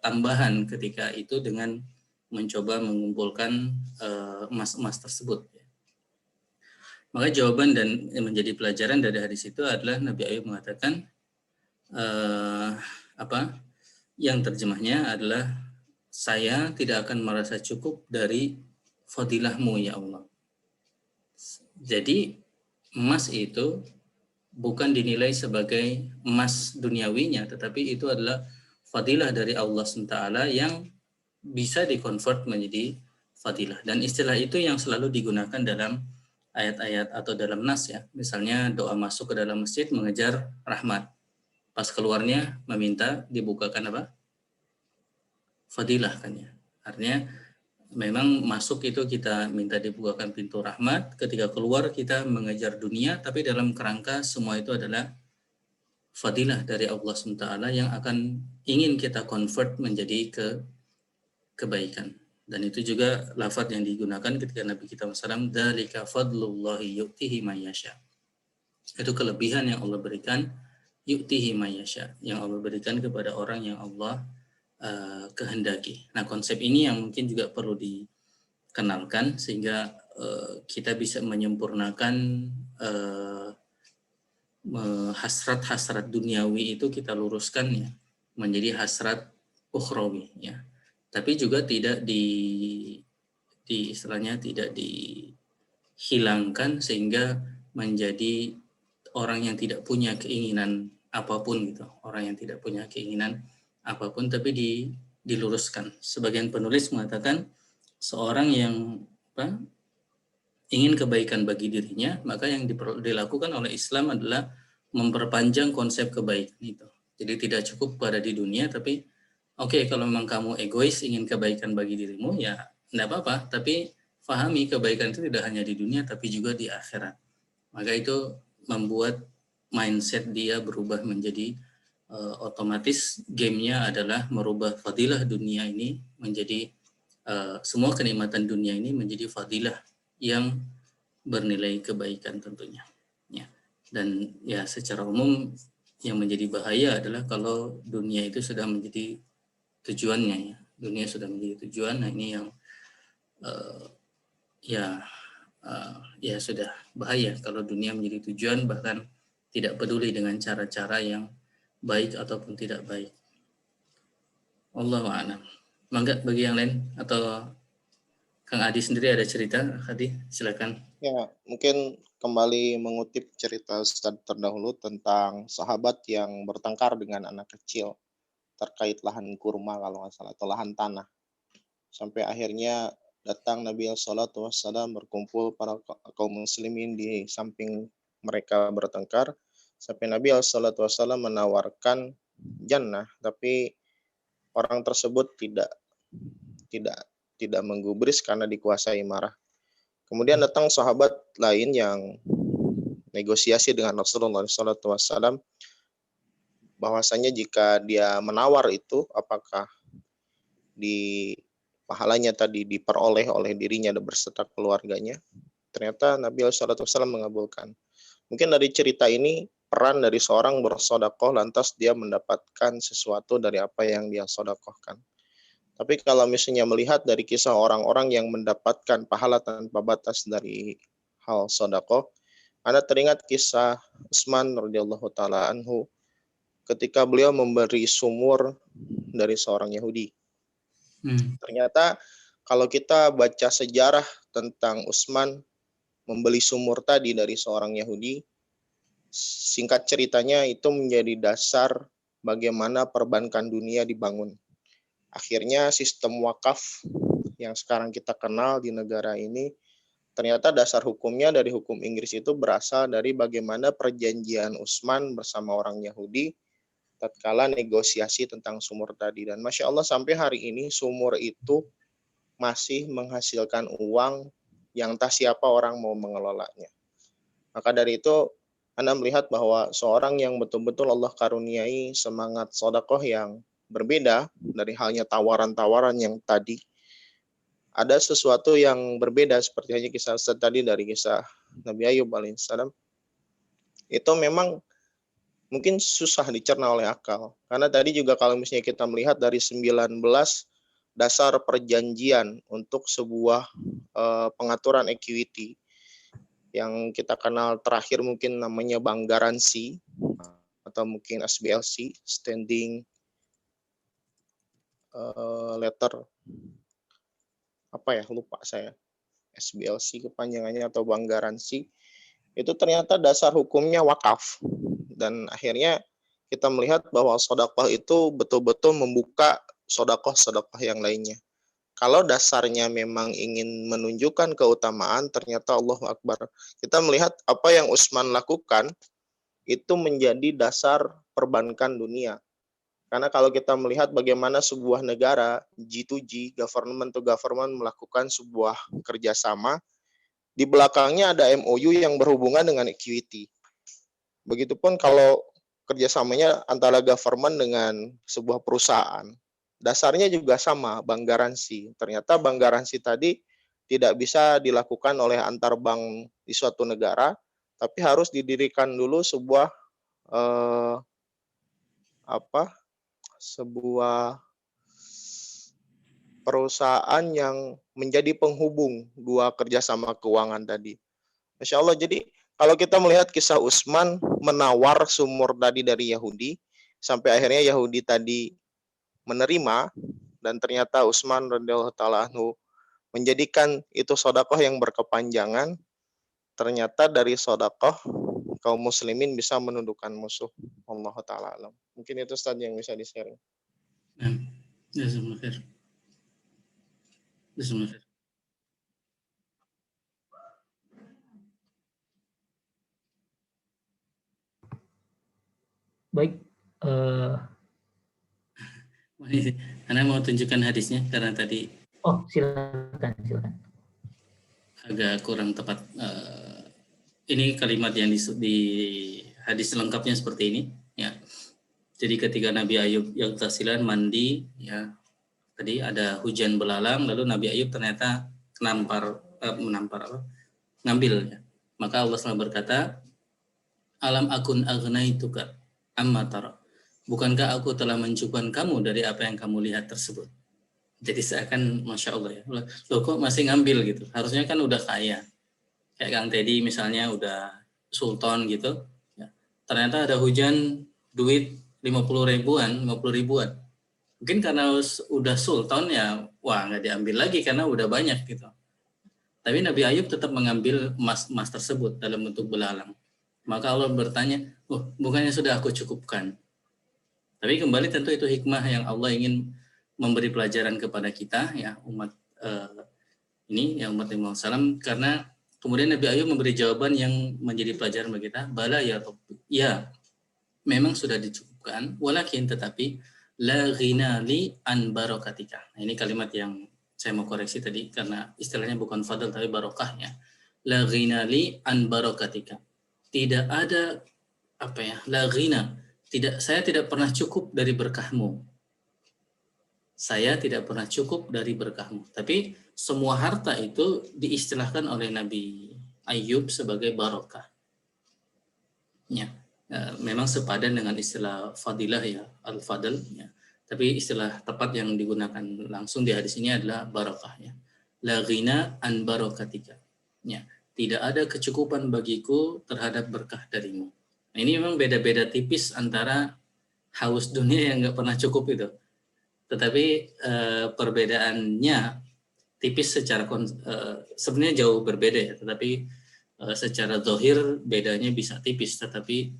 tambahan ketika itu dengan mencoba mengumpulkan emas-emas tersebut. Maka jawaban dan menjadi pelajaran dari hadis itu adalah Nabi Ayub mengatakan yang terjemahnya adalah saya tidak akan merasa cukup dari fadilahmu ya Allah. Jadi emas itu bukan dinilai sebagai emas duniawinya, tetapi itu adalah fadilah dari Allah SWT yang bisa dikonvert menjadi fadilah. Dan istilah itu yang selalu digunakan dalam ayat-ayat atau dalam nas ya. Misalnya doa masuk ke dalam masjid mengejar rahmat. Pas keluarnya meminta dibukakan apa? Fadilah kan ya. Artinya memang masuk itu kita minta dibukakan pintu rahmat, ketika keluar kita mengejar dunia, tapi dalam kerangka semua itu adalah fadilah dari Allah SWT yang akan ingin kita convert menjadi kebaikan. Dan itu juga lafaz yang digunakan ketika Nabi kita SAW, dzalika fadlullahi yu'tihi may yasha. Itu kelebihan yang Allah berikan, yu'tihi may yasha, yang Allah berikan kepada orang yang Allah kehendaki. Nah, konsep ini yang mungkin juga perlu dikenalkan sehingga kita bisa menyempurnakan hasrat-hasrat duniawi itu kita luruskan ya menjadi hasrat ukhrawi ya. Tapi juga tidak istilahnya tidak dihilangkan sehingga menjadi orang yang tidak punya keinginan apapun gitu. Orang yang tidak punya keinginan apapun, tapi diluruskan. Sebagian penulis mengatakan seorang yang ingin kebaikan bagi dirinya, maka yang dilakukan oleh Islam adalah memperpanjang konsep kebaikan itu. Jadi tidak cukup pada di dunia, tapi oke, kalau memang kamu egois ingin kebaikan bagi dirimu, ya tidak apa-apa, tapi fahami kebaikan itu tidak hanya di dunia, tapi juga di akhirat. Maka itu membuat mindset dia berubah menjadi otomatis gamenya adalah merubah fadilah dunia ini menjadi semua kenikmatan dunia ini menjadi fadilah yang bernilai kebaikan tentunya. Ya. Dan ya secara umum yang menjadi bahaya adalah kalau dunia itu sudah menjadi tujuannya ya. Dunia sudah menjadi tujuan, nah ini yang ya sudah bahaya kalau dunia menjadi tujuan, bahkan tidak peduli dengan cara-cara yang baik ataupun tidak baik. Wallahu a'lam. Mangga bagi yang lain atau Kang Adi sendiri ada cerita, Adi, silakan. Ya, mungkin kembali mengutip cerita Ustadz terdahulu tentang sahabat yang bertengkar dengan anak kecil terkait lahan kurma kalau nggak salah, atau lahan tanah. Sampai akhirnya datang Nabi Sallallahu Alaihi Wasallam berkumpul para kaum muslimin di samping mereka bertengkar. Sampai Nabi Sallallahu Alaihi Wasallam menawarkan jannah, tapi orang tersebut tidak menggubris karena dikuasai marah. Kemudian datang sahabat lain yang negosiasi dengan Rasulullah SAW bahwasanya jika dia menawar itu, apakah di pahalanya tadi diperoleh oleh dirinya dan berserta keluarganya. Ternyata Nabi SAW mengabulkan. Mungkin dari cerita ini peran dari seorang bersodakoh lantas dia mendapatkan sesuatu dari apa yang dia sodakohkan. Tapi kalau misalnya melihat dari kisah orang-orang yang mendapatkan pahala tanpa batas dari hal sodakoh, Anda teringat kisah Utsman radhiyallahu taala anhu ketika beliau memberi sumur dari seorang Yahudi. Ternyata kalau kita baca sejarah tentang Utsman membeli sumur tadi dari seorang Yahudi, singkat ceritanya itu menjadi dasar bagaimana perbankan dunia dibangun. Akhirnya sistem wakaf yang sekarang kita kenal di negara ini, ternyata dasar hukumnya dari hukum Inggris itu berasal dari bagaimana perjanjian Utsman bersama orang Yahudi tatkala negosiasi tentang sumur tadi. Dan Masya Allah sampai hari ini sumur itu masih menghasilkan uang yang tak siapa orang mau mengelolanya. Maka dari itu Anda melihat bahwa seorang yang betul-betul Allah karuniai semangat sodakoh yang berbeda dari halnya tawaran-tawaran yang tadi, ada sesuatu yang berbeda seperti hanya kisah tadi dari kisah Nabi Ayub alaihissalam. Itu memang mungkin susah dicerna oleh akal. Karena tadi juga kalau misalnya kita melihat dari 19 dasar perjanjian untuk sebuah pengaturan equity yang kita kenal terakhir mungkin namanya bank garansi atau mungkin SBLC, standing letter apa ya, lupa saya, SBLC kepanjangannya atau bank garansi, itu ternyata dasar hukumnya wakaf. Dan akhirnya kita melihat bahwa sedekah itu betul-betul membuka sedekah yang lainnya. Kalau dasarnya memang ingin menunjukkan keutamaan, ternyata Allahu Akbar. Kita melihat apa yang Utsman lakukan itu menjadi dasar perbankan dunia. Karena kalau kita melihat bagaimana sebuah negara, G2G, government to government, melakukan sebuah kerjasama, di belakangnya ada MOU yang berhubungan dengan equity. Begitupun kalau kerjasamanya antara government dengan sebuah perusahaan. Dasarnya juga sama, bank garansi. Ternyata bank garansi tadi tidak bisa dilakukan oleh antar bank di suatu negara, tapi harus didirikan dulu sebuah sebuah perusahaan yang menjadi penghubung dua kerjasama keuangan tadi. Masya Allah, jadi kalau kita melihat kisah Utsman menawar sumur tadi dari Yahudi, sampai akhirnya Yahudi tadi menerima, dan ternyata Utsman radhiyallahu taala anhu menjadikan itu sedekah yang berkepanjangan. Ternyata dari sedekah kaum muslimin bisa menundukkan musuh. Allah taala alam. Mungkin itu Ustaz yang bisa di-share. Jazakumullah khair. Jazakumullah khair. Baik, Anda mau tunjukkan hadisnya karena tadi silakan. agak kurang tepat. Ini kalimat yang di hadis lengkapnya seperti ini, ya. Jadi ketika Nabi Ayub yang tasilan mandi, ya, tadi ada hujan belalang, lalu Nabi Ayub ternyata ngambil. Ya. Maka Allah SWT berkata, alam akun agnaituka amma tara. Bukankah aku telah mencukupkan kamu dari apa yang kamu lihat tersebut? Jadi seakan Masya Allah ya, loh kok masih ngambil gitu, harusnya kan udah kaya. Kayak Kang Teddy misalnya udah sultan gitu, ya. Ternyata ada hujan duit 50 ribuan. Mungkin karena udah sultan ya, wah nggak diambil lagi karena udah banyak gitu. Tapi Nabi Ayub tetap mengambil emas tersebut dalam bentuk belalang. Maka Allah bertanya, bukannya sudah aku cukupkan? Tapi kembali tentu itu hikmah yang Allah ingin memberi pelajaran kepada kita, ya umat ini, yang umat Muhammad SAW, karena kemudian Nabi Ayub memberi jawaban yang menjadi pelajaran bagi kita. Bala ya Rabbi, ya memang sudah dicukupkan, walakin tetapi la ghina li an barokatika. Nah, ini kalimat yang saya mau koreksi tadi karena istilahnya bukan fadl tapi barokahnya. La ghina li an barokatika. Tidak ada la ghina. Saya tidak pernah cukup dari berkahmu. Saya tidak pernah cukup dari berkahmu. Tapi semua harta itu diistilahkan oleh Nabi Ayub sebagai barokah. Ya, memang sepadan dengan istilah fadilah ya, al-fadl. Ya. Tapi istilah tepat yang digunakan langsung di hadis ini adalah barokah. Ya. La ghina an barokatika. Ya. Tidak ada kecukupan bagiku terhadap berkah darimu. Nah, ini memang beda-beda tipis antara haus dunia yang nggak pernah cukup itu. Tetapi perbedaannya tipis secara sebenarnya jauh berbeda ya. Tetapi secara zahir bedanya bisa tipis. Tetapi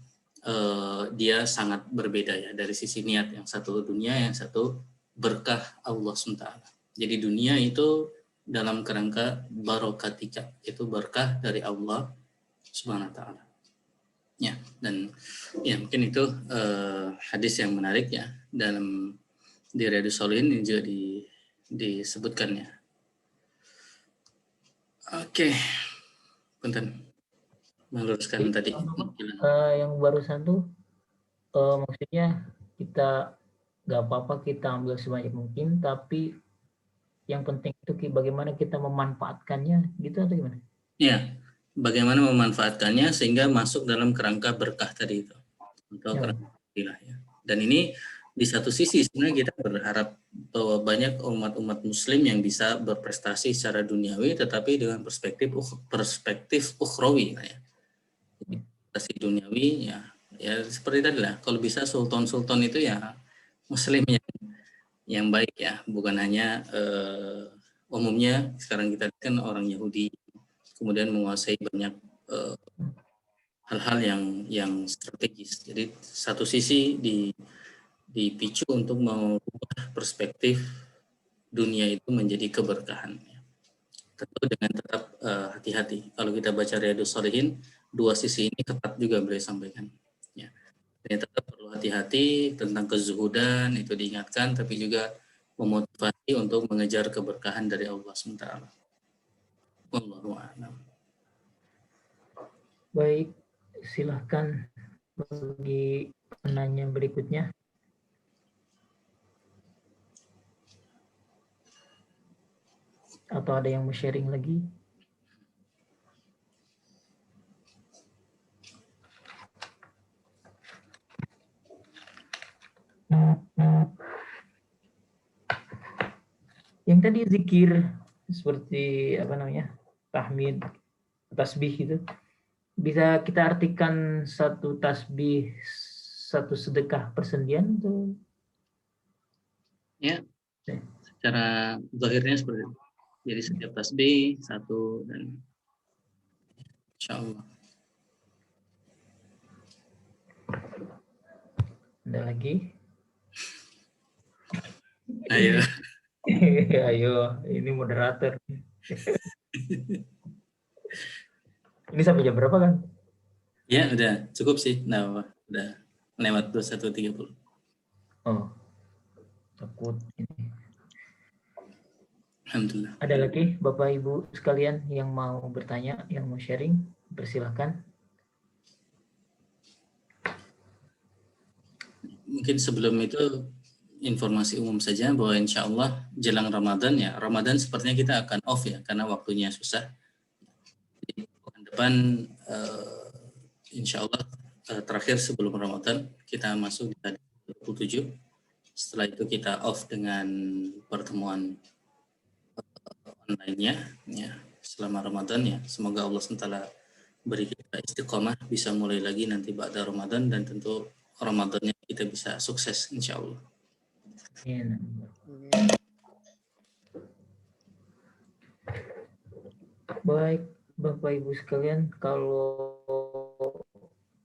dia sangat berbeda ya dari sisi niat. Yang satu dunia, yang satu berkah Allah SWT. Jadi dunia itu dalam kerangka barokatika, itu berkah dari Allah Subhanahu wa taala. Ya, dan ya mungkin itu hadis yang menarik ya dalam di Riyadhus Shalihin ini juga disebutkan ya. Oke. Punten. Meluruskan tadi. Yang barusan tuh maksudnya kita nggak apa-apa kita ambil sebanyak mungkin, tapi yang penting itu bagaimana kita memanfaatkannya gitu atau gimana? Ya, bagaimana memanfaatkannya sehingga masuk dalam kerangka berkah tadi itu. Atau kerangka fadilah ya. Dan ini di satu sisi sebenarnya kita berharap bahwa banyak umat-umat muslim yang bisa berprestasi secara duniawi tetapi dengan perspektif ukhrawi ya. Prestasi duniawi ya seperti tadi lah, kalau bisa sultan-sultan itu ya muslim yang baik ya, bukan hanya umumnya sekarang kita kan orang Yahudi kemudian menguasai banyak hal-hal yang strategis. Jadi satu sisi dipicu untuk mengubah perspektif dunia itu menjadi keberkahan. Tentu dengan tetap hati-hati. Kalau kita baca Riyadhus Shalihin, dua sisi ini ketat juga beliau sampaikan. Ya. Ini tetap perlu hati-hati tentang kezuhudan, itu diingatkan, tapi juga memotivasi untuk mengejar keberkahan dari Allah SWT. Wallahu a'lam. Baik, silahkan bagi penanya berikutnya. Atau ada yang mau sharing lagi? Yang tadi zikir seperti apa namanya, tahmid, tasbih itu, bisa kita artikan satu tasbih, satu sedekah persendian itu? Ya, secara zahirnya seperti itu. Jadi setiap tasbih satu dan insya Allah. Ada lagi? Ayo. Ayo, ini moderator. Ini sampai jam berapa kan? Ya udah cukup sih. Nah, udah lewat 21.30. Oh, takut ini. Alhamdulillah. Ada lagi Bapak Ibu sekalian yang mau bertanya, yang mau sharing, persilahkan. Mungkin sebelum itu informasi umum saja bahwa insya Allah jelang Ramadan ya, Ramadan sepertinya kita akan off ya karena waktunya susah. Jadi bulan depan insya Allah terakhir sebelum Ramadan kita masuk di hari 27. Setelah itu kita off dengan pertemuan online-nya ya selama Ramadan ya. Semoga Allah SWT beri kita istiqomah bisa mulai lagi nanti ba'da Ramadan dan tentu Ramadannya kita bisa sukses insya Allah. Baik, Bapak Ibu sekalian, kalau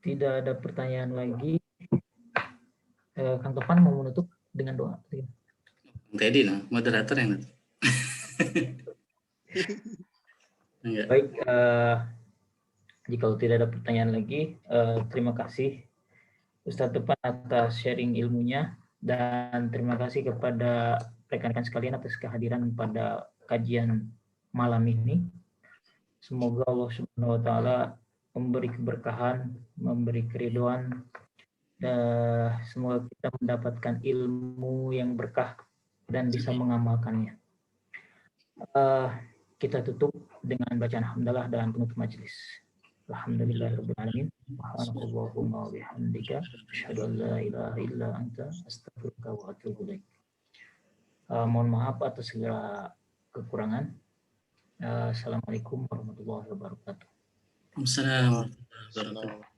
tidak ada pertanyaan lagi, Kang Topan mau menutup dengan doa. Teddy, nah, moderator yang nanti. Baik, jika tidak ada pertanyaan lagi, terima kasih Ustadz Topan atas sharing ilmunya, dan terima kasih kepada rekan-rekan sekalian atas kehadiran pada kajian malam ini. Semoga Allah Subhanahu wa Ta'ala memberi keberkahan, memberi keridhaan, dan semoga kita mendapatkan ilmu yang berkah dan bisa mengamalkannya. Kita tutup dengan bacaan hamdalah dan penutup majelis. Alhamdulillahirabbil alamin. Subhanallahumma wa bihamdika asyhadu an la ilaha illa anta astaghfiruka wa atubu ilaik. Mohon maaf atas segala kekurangan. Assalamualaikum warahmatullahi wabarakatuh. Assalamualaikum warahmatullahi wabarakatuh.